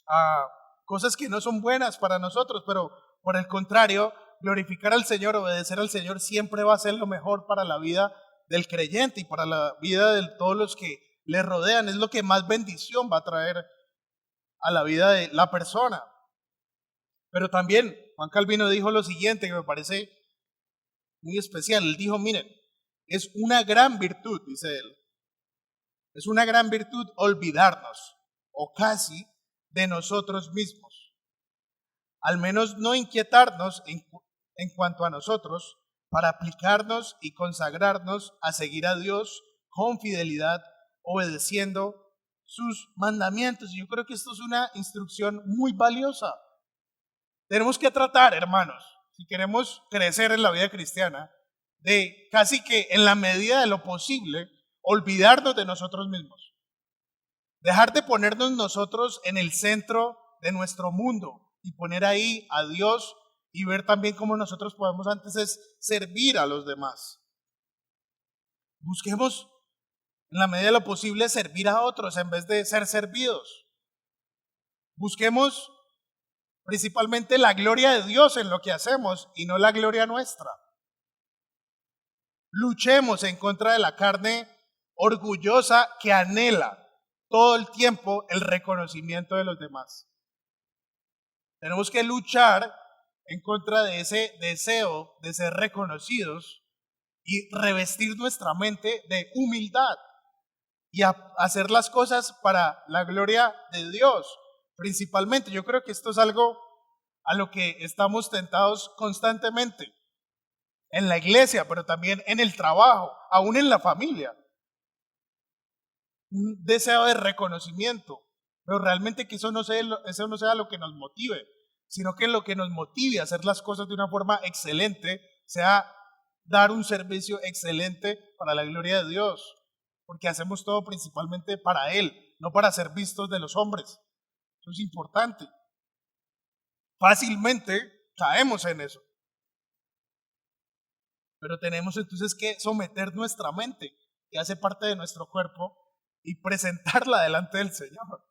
a cosas que no son buenas para nosotros, pero por el contrario, glorificar al Señor, obedecer al Señor siempre va a ser lo mejor para la vida del creyente y para la vida de todos los que le rodean. Es lo que más bendición va a traer a la vida de la persona. Pero también Juan Calvino dijo lo siguiente que me parece muy especial. Él dijo, miren, es una gran virtud, dice él, es una gran virtud olvidarnos, o casi, de nosotros mismos. Al menos no inquietarnos en cuanto a nosotros, para aplicarnos y consagrarnos a seguir a Dios con fidelidad, obedeciendo sus mandamientos. Yo creo que esto es una instrucción muy valiosa. Tenemos que tratar, hermanos, si queremos crecer en la vida cristiana, de casi que en la medida de lo posible, olvidarnos de nosotros mismos. Dejar de ponernos nosotros en el centro de nuestro mundo y poner ahí a Dios y ver también cómo nosotros podemos antes servir a los demás. Busquemos en la medida de lo posible servir a otros en vez de ser servidos. Busquemos principalmente la gloria de Dios en lo que hacemos y no la gloria nuestra. Luchemos en contra de la carne orgullosa que anhela todo el tiempo el reconocimiento de los demás. Tenemos que luchar en contra de ese deseo de ser reconocidos y revestir nuestra mente de humildad y hacer las cosas para la gloria de Dios. Principalmente, yo creo que esto es algo a lo que estamos tentados constantemente en la iglesia, pero también en el trabajo, aún en la familia. Un deseo de reconocimiento, pero realmente que eso no sea lo que nos motive, sino que lo que nos motive a hacer las cosas de una forma excelente sea dar un servicio excelente para la gloria de Dios, porque hacemos todo principalmente para Él, no para ser vistos de los hombres. Eso es importante. Fácilmente caemos en eso, pero tenemos entonces que someter nuestra mente, que hace parte de nuestro cuerpo, y presentarla delante del Señor.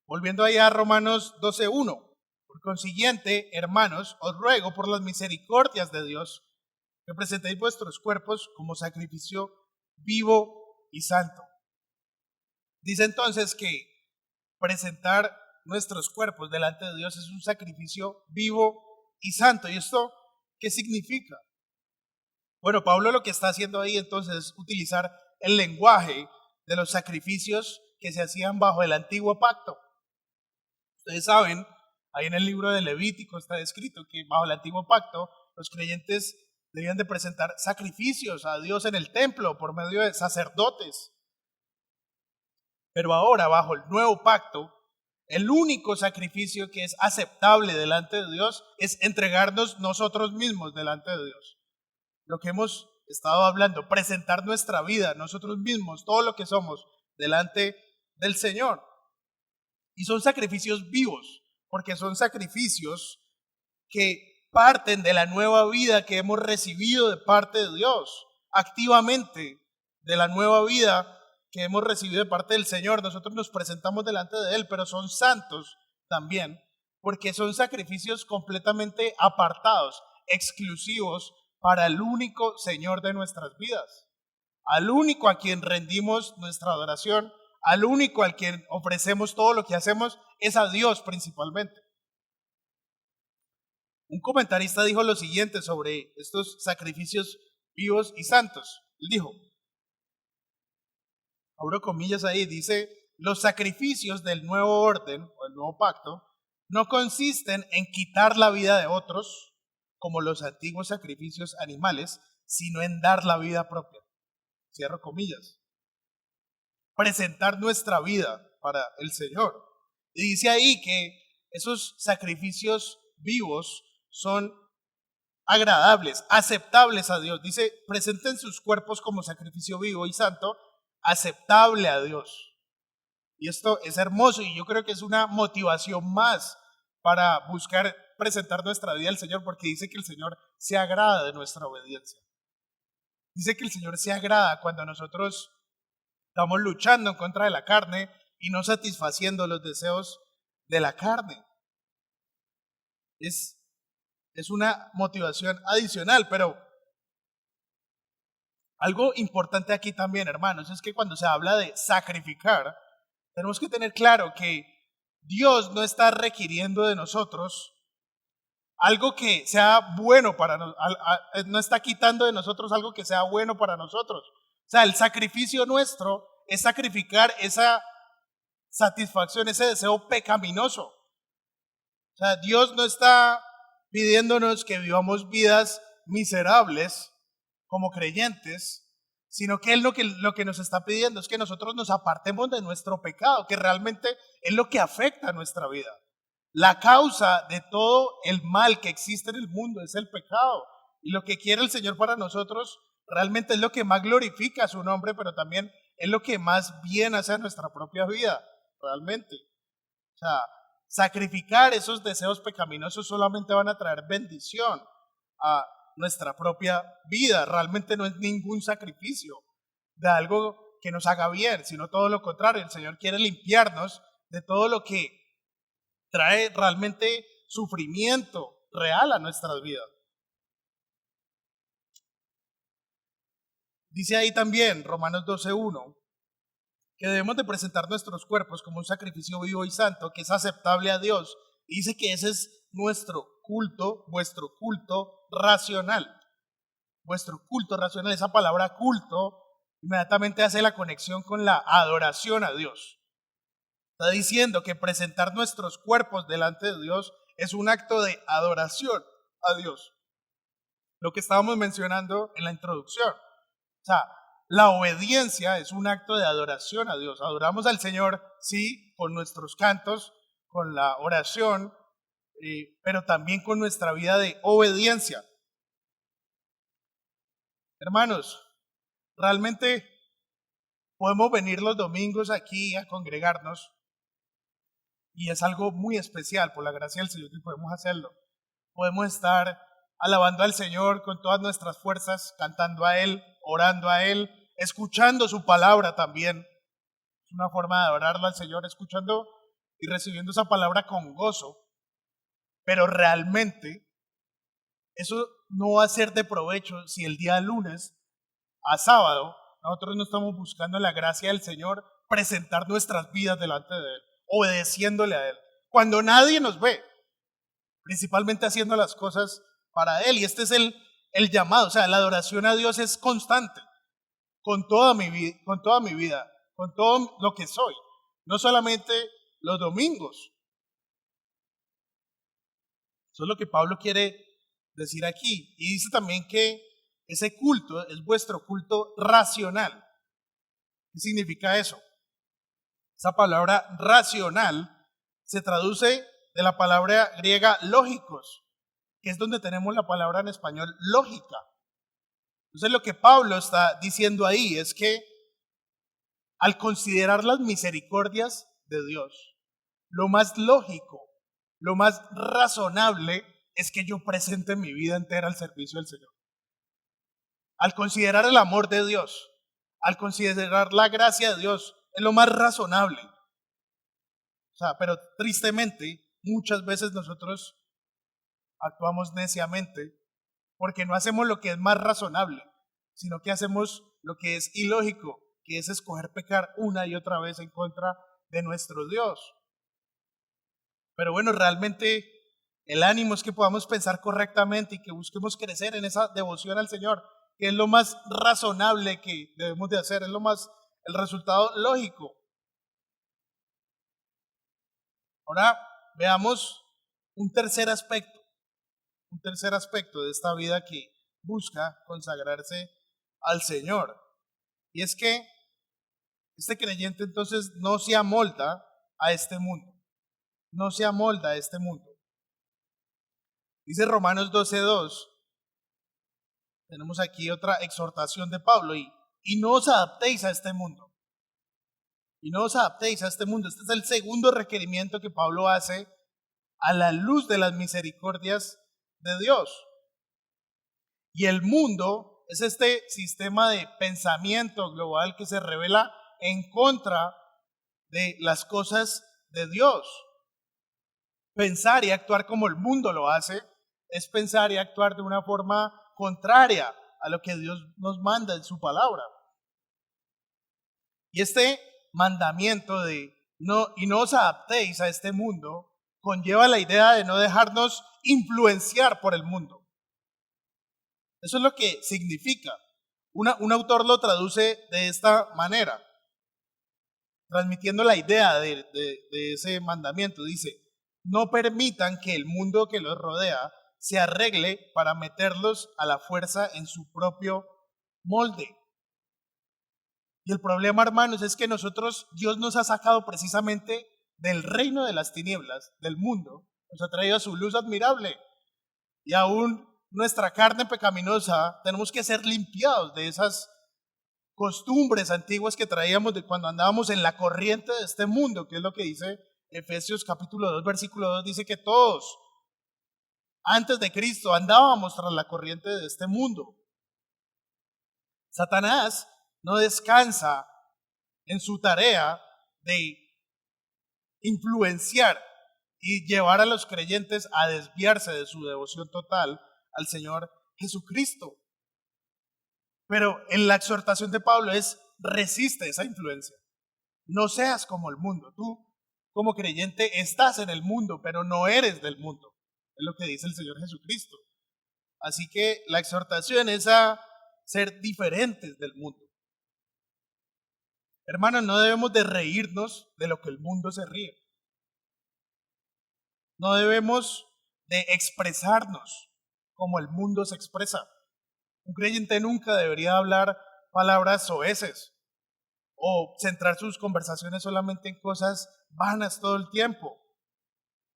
Volviendo ahí a Romanos 12:1. Por consiguiente, hermanos, os ruego por las misericordias de Dios que presentéis vuestros cuerpos como sacrificio vivo y santo. Dice entonces que presentar nuestros cuerpos delante de Dios es un sacrificio vivo y santo. ¿Y esto qué significa? Bueno, Pablo lo que está haciendo ahí entonces es utilizar el lenguaje de los sacrificios que se hacían bajo el antiguo pacto. Ustedes saben, ahí en el libro de Levítico está escrito que bajo el antiguo pacto los creyentes debían de presentar sacrificios a Dios en el templo por medio de sacerdotes. Pero ahora, bajo el nuevo pacto, el único sacrificio que es aceptable delante de Dios es entregarnos nosotros mismos delante de Dios. Lo que hemos estado hablando, presentar nuestra vida, nosotros mismos, todo lo que somos, delante del Señor. Y son sacrificios vivos, porque son sacrificios que parten de la nueva vida que hemos recibido de parte de Dios, activamente de la nueva vida que hemos recibido de parte del Señor. Nosotros nos presentamos delante de Él, pero son santos también, porque son sacrificios completamente apartados, exclusivos para el único Señor de nuestras vidas, al único a quien rendimos nuestra adoración, al único al quien ofrecemos todo lo que hacemos, es a Dios principalmente. Un comentarista dijo lo siguiente sobre estos sacrificios vivos y santos. Él dijo, abro comillas ahí, dice, los sacrificios del nuevo orden o del nuevo pacto no consisten en quitar la vida de otros, como los antiguos sacrificios animales, sino en dar la vida propia. Cierro comillas. Presentar nuestra vida para el Señor. Y dice ahí que esos sacrificios vivos son agradables, aceptables a Dios. Dice, presenten sus cuerpos como sacrificio vivo y santo, aceptable a Dios. Y esto es hermoso y yo creo que es una motivación más para buscar presentar nuestra vida al Señor, porque dice que el Señor se agrada de nuestra obediencia. Dice que el Señor se agrada cuando nosotros estamos luchando en contra de la carne y no satisfaciendo los deseos de la carne. Es una motivación adicional, pero algo importante aquí también, hermanos, es que cuando se habla de sacrificar, tenemos que tener claro que Dios no está requiriendo de nosotros algo que sea bueno para nosotros, no está quitando de nosotros algo que sea bueno para nosotros. O sea, el sacrificio nuestro es sacrificar esa satisfacción, ese deseo pecaminoso. O sea, Dios no está pidiéndonos que vivamos vidas miserables como creyentes, sino que Él lo que nos está pidiendo es que nosotros nos apartemos de nuestro pecado, que realmente es lo que afecta a nuestra vida. La causa de todo el mal que existe en el mundo es el pecado. Y lo que quiere el Señor para nosotros realmente es lo que más glorifica a su nombre, pero también es lo que más bien hace a nuestra propia vida, realmente. O sea, sacrificar esos deseos pecaminosos solamente van a traer bendición a nuestra propia vida. Realmente no es ningún sacrificio de algo que nos haga bien, sino todo lo contrario. El Señor quiere limpiarnos de todo lo que trae realmente sufrimiento real a nuestras vidas. Dice ahí también, Romanos 12:1, que debemos de presentar nuestros cuerpos como un sacrificio vivo y santo, que es aceptable a Dios. Y dice que ese es nuestro culto, vuestro culto racional. Vuestro culto racional, esa palabra culto, inmediatamente hace la conexión con la adoración a Dios. Está diciendo que presentar nuestros cuerpos delante de Dios es un acto de adoración a Dios. Lo que estábamos mencionando en la introducción. O sea, la obediencia es un acto de adoración a Dios. Adoramos al Señor, sí, con nuestros cantos, con la oración, pero también con nuestra vida de obediencia. Hermanos, realmente podemos venir los domingos aquí a congregarnos y es algo muy especial por la gracia del Señor que podemos hacerlo. Podemos estar alabando al Señor con todas nuestras fuerzas, cantando a Él, orando a Él, escuchando su palabra también. Es una forma de adorarlo al Señor, escuchando y recibiendo esa palabra con gozo. Pero realmente eso no va a ser de provecho si el día lunes a sábado nosotros no estamos buscando la gracia del Señor, presentar nuestras vidas delante de Él, obedeciéndole a Él, cuando nadie nos ve, principalmente haciendo las cosas para Él. Y este es el llamado, o sea, la adoración a Dios es constante, con toda mi vida, con todo lo que soy, no solamente los domingos. Eso es lo que Pablo quiere decir aquí. Y dice también que ese culto es vuestro culto racional. ¿Qué significa eso? Esa palabra racional se traduce de la palabra griega lógicos, que es donde tenemos la palabra en español lógica. Entonces lo que Pablo está diciendo ahí es que al considerar las misericordias de Dios, lo más lógico, lo más razonable es que yo presente mi vida entera al servicio del Señor. Al considerar el amor de Dios, al considerar la gracia de Dios, es lo más razonable. O sea, pero tristemente, muchas veces nosotros actuamos neciamente porque no hacemos lo que es más razonable, sino que hacemos lo que es ilógico, que es escoger pecar una y otra vez en contra de nuestro Dios. Pero bueno, realmente el ánimo es que podamos pensar correctamente y que busquemos crecer en esa devoción al Señor, que es lo más razonable que debemos de hacer, es el resultado lógico. Ahora veamos un tercer aspecto de esta vida que busca consagrarse al Señor. Y es que este creyente entonces no se amolda a este mundo. No se amolda a este mundo. Dice Romanos 12:2. Tenemos aquí otra exhortación de Pablo. Y no os adaptéis a este mundo. Y no os adaptéis a este mundo. Este es el segundo requerimiento que Pablo hace a la luz de las misericordias de Dios. Y el mundo es este sistema de pensamiento global que se revela en contra de las cosas de Dios. Pensar y actuar como el mundo lo hace es pensar y actuar de una forma contraria a lo que Dios nos manda en su palabra. Y este mandamiento de no os adaptéis a este mundo conlleva la idea de no dejarnos influenciar por el mundo. Eso es lo que significa. Un autor lo traduce de esta manera, transmitiendo la idea de ese mandamiento. Dice: no permitan que el mundo que los rodea se arregle para meterlos a la fuerza en su propio molde. Y el problema, hermanos, es que Dios nos ha sacado precisamente del reino de las tinieblas, del mundo, nos ha traído a su luz admirable. Y aún nuestra carne pecaminosa, tenemos que ser limpiados de esas costumbres antiguas que traíamos de cuando andábamos en la corriente de este mundo, que es lo que dice Efesios capítulo 2, versículo 2, dice que todos, antes de Cristo, andábamos tras la corriente de este mundo. Satanás no descansa en su tarea de influenciar y llevar a los creyentes a desviarse de su devoción total al Señor Jesucristo. Pero en la exhortación de Pablo es resiste esa influencia. No seas como el mundo. Tú, como creyente, estás en el mundo, pero no eres del mundo. Es lo que dice el Señor Jesucristo. Así que la exhortación es a ser diferentes del mundo. Hermanos, no debemos de reírnos de lo que el mundo se ríe. No debemos de expresarnos como el mundo se expresa. Un creyente nunca debería hablar palabras soeces o centrar sus conversaciones solamente en cosas vanas todo el tiempo.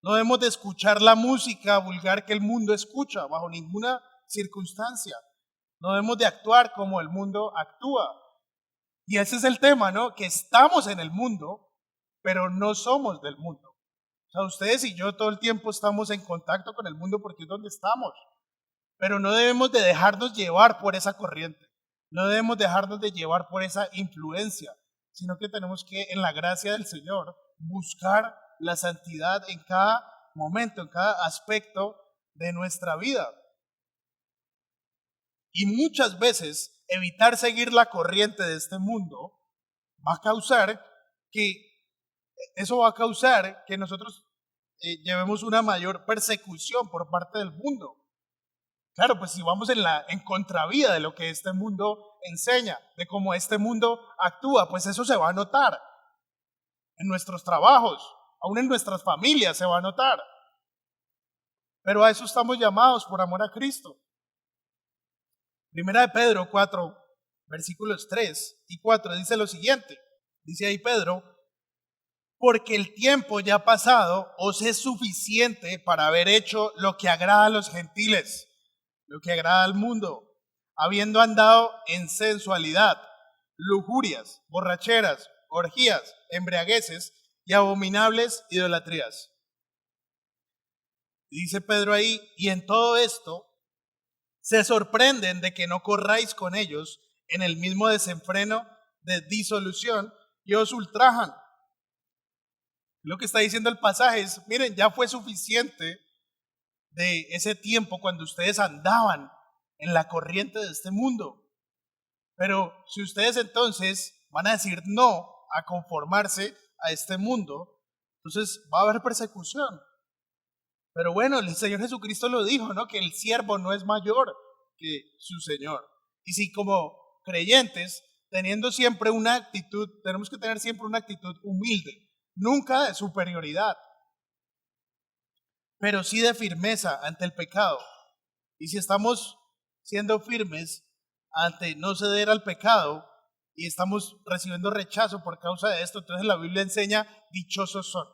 No debemos de escuchar la música vulgar que el mundo escucha bajo ninguna circunstancia. No debemos de actuar como el mundo actúa. Y ese es el tema, ¿no? Que estamos en el mundo, pero no somos del mundo. O sea, ustedes y yo todo el tiempo estamos en contacto con el mundo porque es donde estamos. Pero no debemos de dejarnos llevar por esa corriente. No debemos dejarnos de llevar por esa influencia, sino que tenemos que, en la gracia del Señor, buscar la santidad en cada momento, en cada aspecto de nuestra vida. Y muchas veces evitar seguir la corriente de este mundo va a causar que nosotros llevemos una mayor persecución por parte del mundo. Claro, pues si vamos en contravía de lo que este mundo enseña, de cómo este mundo actúa, pues eso se va a notar en nuestros trabajos, aún en nuestras familias se va a notar. Pero a eso estamos llamados por amor a Cristo. Primera de Pedro 4, versículos 3 y 4 dice lo siguiente. Dice ahí Pedro: porque el tiempo ya pasado os es suficiente para haber hecho lo que agrada a los gentiles, lo que agrada al mundo, habiendo andado en sensualidad, lujurias, borracheras, orgías, embriagueces y abominables idolatrías. Dice Pedro ahí: y en todo esto se sorprenden de que no corráis con ellos en el mismo desenfreno de disolución y os ultrajan. Lo que está diciendo el pasaje es: miren, ya fue suficiente de ese tiempo cuando ustedes andaban en la corriente de este mundo. Pero si ustedes entonces van a decir no a conformarse a este mundo, entonces va a haber persecución. Pero bueno, el Señor Jesucristo lo dijo, ¿no? Que el siervo no es mayor que su Señor. Y si como creyentes, tenemos que tener siempre una actitud humilde, nunca de superioridad, pero sí de firmeza ante el pecado. Y si estamos siendo firmes ante no ceder al pecado y estamos recibiendo rechazo por causa de esto, entonces la Biblia enseña: dichosos son.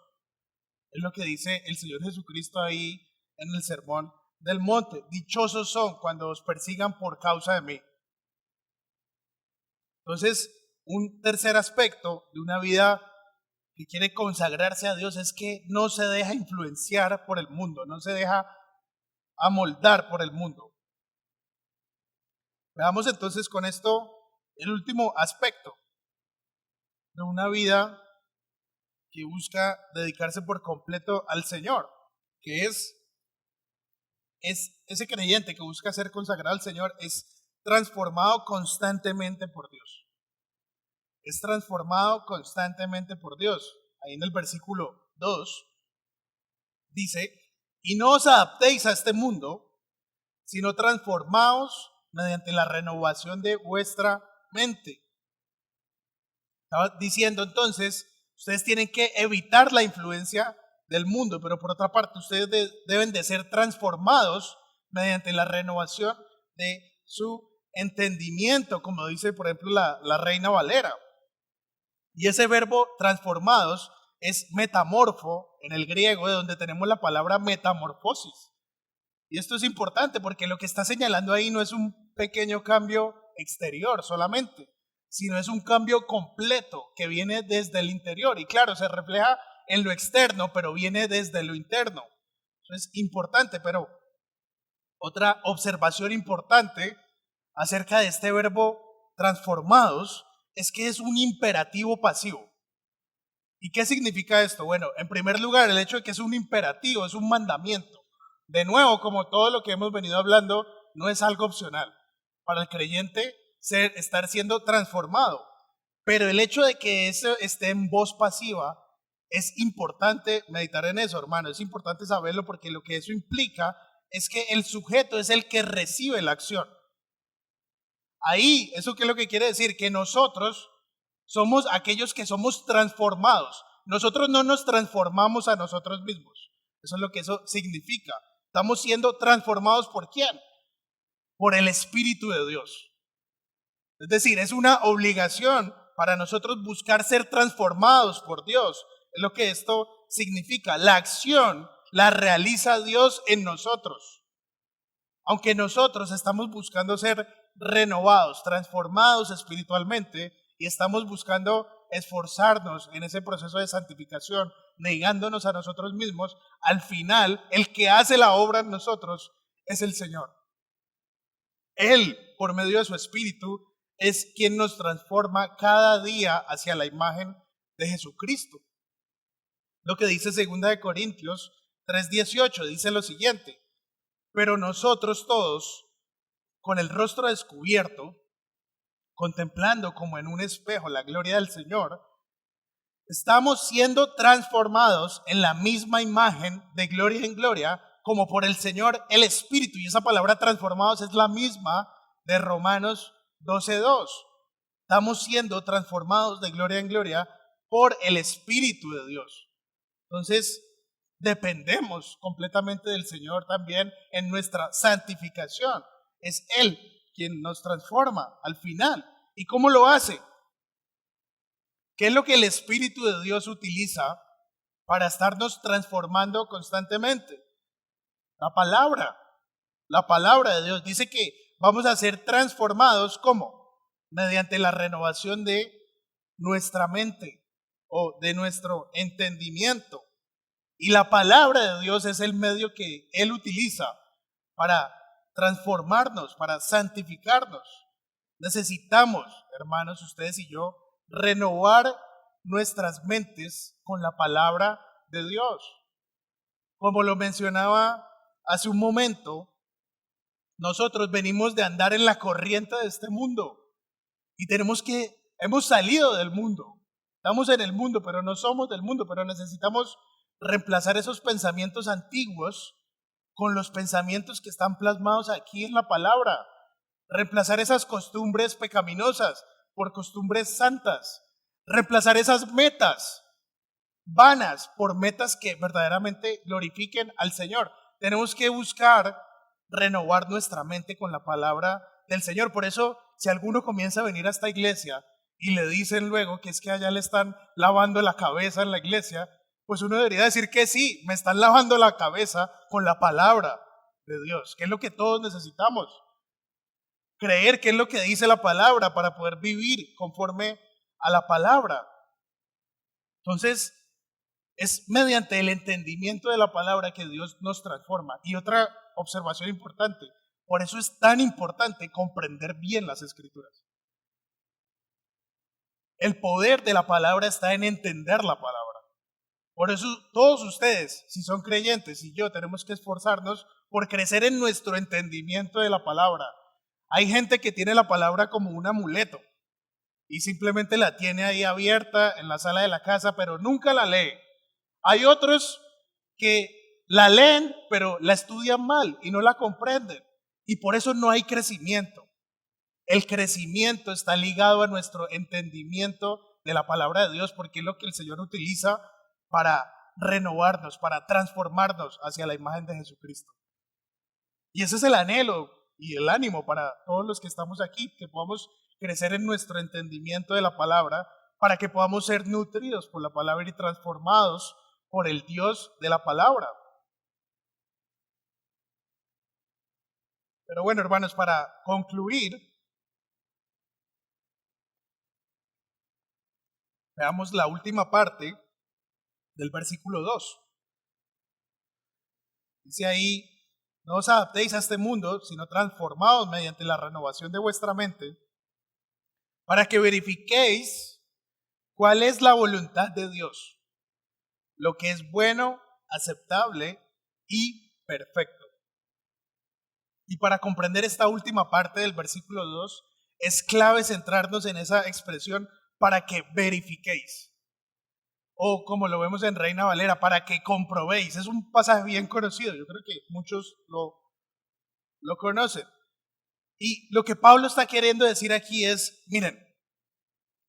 Es lo que dice el Señor Jesucristo ahí en el Sermón del Monte. Dichosos son cuando os persigan por causa de mí. Entonces, un tercer aspecto de una vida que quiere consagrarse a Dios es que no se deja influenciar por el mundo, no se deja amoldar por el mundo. Veamos entonces con esto el último aspecto de una vida que busca dedicarse por completo al Señor, que es ese creyente que busca ser consagrado al Señor, es transformado constantemente por Dios. Es transformado constantemente por Dios. Ahí en el versículo 2 dice: y no os adaptéis a este mundo, sino transformaos mediante la renovación de vuestra mente. Estaba diciendo entonces, ustedes tienen que evitar la influencia del mundo, pero por otra parte ustedes deben de ser transformados mediante la renovación de su entendimiento, como dice por ejemplo la Reina Valera. Y ese verbo transformados es metamorfo en el griego, de donde tenemos la palabra metamorfosis. Y esto es importante porque lo que está señalando ahí no es un pequeño cambio exterior solamente, sino es un cambio completo que viene desde el interior. Y claro, se refleja en lo externo, pero viene desde lo interno. Eso es importante, pero otra observación importante acerca de este verbo transformados es que es un imperativo pasivo. ¿Y qué significa esto? Bueno, en primer lugar, el hecho de que es un imperativo, es un mandamiento. De nuevo, como todo lo que hemos venido hablando, no es algo opcional. Para el creyente estar siendo transformado. Pero el hecho de que eso esté en voz pasiva, es importante meditar en eso, hermano. Es importante saberlo porque lo que eso implica es que el sujeto es el que recibe la acción. Ahí, ¿eso qué es lo que quiere decir? Que nosotros somos aquellos que somos transformados. Nosotros no nos transformamos a nosotros mismos. Eso es lo que eso significa. Estamos siendo transformados ¿por quién? Por el Espíritu de Dios. Es decir, es una obligación para nosotros buscar ser transformados por Dios. Es lo que esto significa. La acción la realiza Dios en nosotros. Aunque nosotros estamos buscando ser renovados, transformados espiritualmente y estamos buscando esforzarnos en ese proceso de santificación, negándonos a nosotros mismos, al final el que hace la obra en nosotros es el Señor. Él, por medio de su Espíritu, es quien nos transforma cada día hacia la imagen de Jesucristo. Lo que dice 2 Corintios 3:18, dice lo siguiente: pero nosotros todos, con el rostro descubierto, contemplando como en un espejo la gloria del Señor, estamos siendo transformados en la misma imagen de gloria en gloria, como por el Señor el Espíritu. Y esa palabra transformados es la misma de Romanos 12:2. Estamos siendo transformados de gloria en gloria por el Espíritu de Dios. Entonces, dependemos completamente del Señor también en nuestra santificación. Es Él quien nos transforma al final. ¿Y cómo lo hace? ¿Qué es lo que el Espíritu de Dios utiliza para estarnos transformando constantemente? La palabra de Dios. Dice que vamos a ser transformados, ¿cómo? Mediante la renovación de nuestra mente o de nuestro entendimiento. Y la palabra de Dios es el medio que Él utiliza para transformarnos, para santificarnos. Necesitamos, hermanos, ustedes y yo, renovar nuestras mentes con la palabra de Dios. Como lo mencionaba hace un momento, nosotros venimos de andar en la corriente de este mundo y hemos salido del mundo. Estamos en el mundo, pero no somos del mundo, pero necesitamos reemplazar esos pensamientos antiguos con los pensamientos que están plasmados aquí en la palabra. Reemplazar esas costumbres pecaminosas por costumbres santas. Reemplazar esas metas vanas por metas que verdaderamente glorifiquen al Señor. Tenemos que buscar renovar nuestra mente con la palabra del Señor. Por eso, si alguno comienza a venir a esta iglesia y le dicen luego que es que allá le están lavando la cabeza en la iglesia, pues uno debería decir que sí, me están lavando la cabeza con la palabra de Dios, que es lo que todos necesitamos. Creer qué es lo que dice la palabra para poder vivir conforme a la palabra. Entonces, es mediante el entendimiento de la palabra que Dios nos transforma. Y otra observación importante, por eso es tan importante comprender bien las Escrituras. El poder de la palabra está en entender la palabra. Por eso todos ustedes, si son creyentes, y yo, tenemos que esforzarnos por crecer en nuestro entendimiento de la palabra. Hay gente que tiene la palabra como un amuleto y simplemente la tiene ahí abierta en la sala de la casa, pero nunca la lee. Hay otros que la leen, pero la estudian mal y no la comprenden. Y por eso no hay crecimiento. El crecimiento está ligado a nuestro entendimiento de la palabra de Dios, porque es lo que el Señor utiliza para renovarnos, para transformarnos hacia la imagen de Jesucristo. Y ese es el anhelo y el ánimo para todos los que estamos aquí, que podamos crecer en nuestro entendimiento de la palabra, para que podamos ser nutridos por la palabra y transformados por el Dios de la palabra. Pero bueno, hermanos, para concluir, veamos la última parte del versículo 2. Dice ahí: no os adaptéis a este mundo, sino transformados mediante la renovación de vuestra mente, para que verifiquéis cuál es la voluntad de Dios, lo que es bueno, aceptable y perfecto. Y para comprender esta última parte del versículo 2, es clave centrarnos en esa expresión para que verifiquéis. O como lo vemos en Reina Valera, para que comprobéis. Es un pasaje bien conocido, yo creo que muchos lo conocen. Y lo que Pablo está queriendo decir aquí es, miren,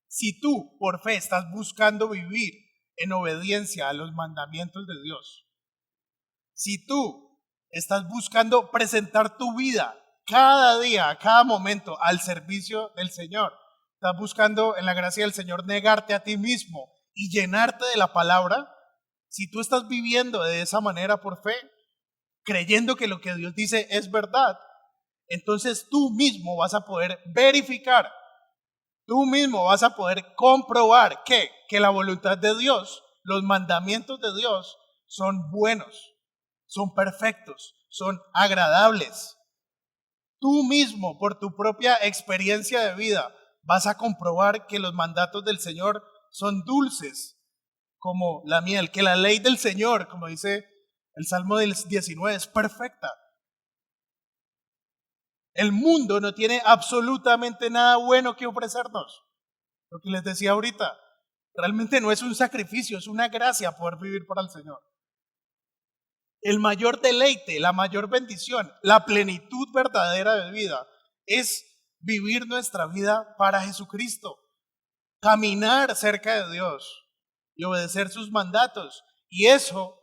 si tú por fe estás buscando vivir en obediencia a los mandamientos de Dios, si tú estás buscando presentar tu vida cada día, a cada momento al servicio del Señor, estás buscando en la gracia del Señor negarte a ti mismo y llenarte de la palabra, si tú estás viviendo de esa manera por fe, creyendo que lo que Dios dice es verdad, entonces tú mismo vas a poder verificar, tú mismo vas a poder comprobar que la voluntad de Dios, los mandamientos de Dios son buenos, son perfectos, son agradables. Tú mismo, por tu propia experiencia de vida, vas a comprobar que los mandatos del Señor son dulces como la miel, que la ley del Señor, como dice el Salmo del 19, es perfecta. El mundo no tiene absolutamente nada bueno que ofrecernos. Lo que les decía ahorita, realmente no es un sacrificio, es una gracia poder vivir para el Señor. El mayor deleite, la mayor bendición, la plenitud verdadera de vida es vivir nuestra vida para Jesucristo, caminar cerca de Dios y obedecer sus mandatos. Y eso,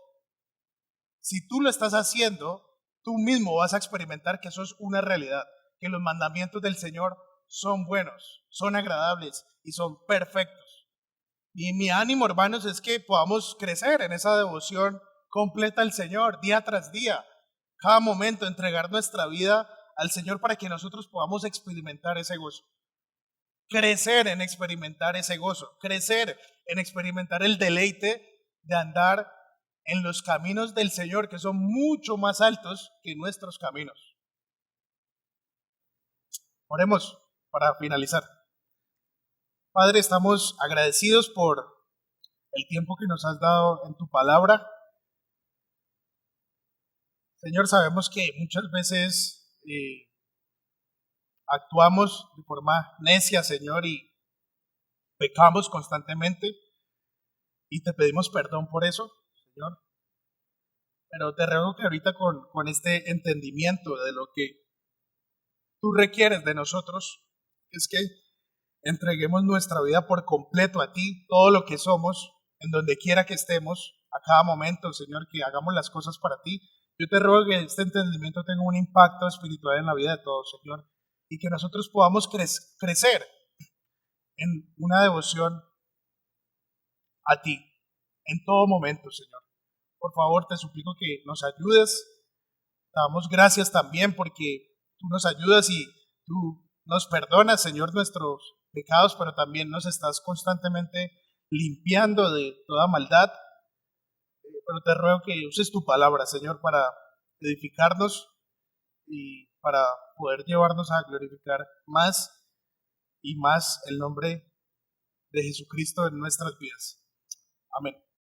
si tú lo estás haciendo, tú mismo vas a experimentar que eso es una realidad, que los mandamientos del Señor son buenos, son agradables y son perfectos. Y mi ánimo, hermanos, es que podamos crecer en esa devoción completa al Señor, día tras día, cada momento, entregar nuestra vida al Señor para que nosotros podamos experimentar ese gozo. Crecer en experimentar ese gozo, crecer en experimentar el deleite de andar en los caminos del Señor, que son mucho más altos que nuestros caminos. Oremos para finalizar. Padre, estamos agradecidos por el tiempo que nos has dado en tu palabra. Señor, sabemos que muchas veces actuamos de forma necia, Señor, y pecamos constantemente, y te pedimos perdón por eso, Señor. Pero te ruego que ahorita con este entendimiento de lo que tú requieres de nosotros, es que entreguemos nuestra vida por completo a ti, todo lo que somos, en donde quiera que estemos, a cada momento, Señor, que hagamos las cosas para ti. Yo te ruego que este entendimiento tenga un impacto espiritual en la vida de todos, Señor, y que nosotros podamos crecer en una devoción a ti, en todo momento, Señor. Por favor, te suplico que nos ayudes. Te damos gracias también porque tú nos ayudas y tú nos perdonas, Señor, nuestros pecados, pero también nos estás constantemente limpiando de toda maldad. Pero te ruego que uses tu palabra, Señor, para edificarnos y para poder llevarnos a glorificar más y más el nombre de Jesucristo en nuestras vidas. Amén.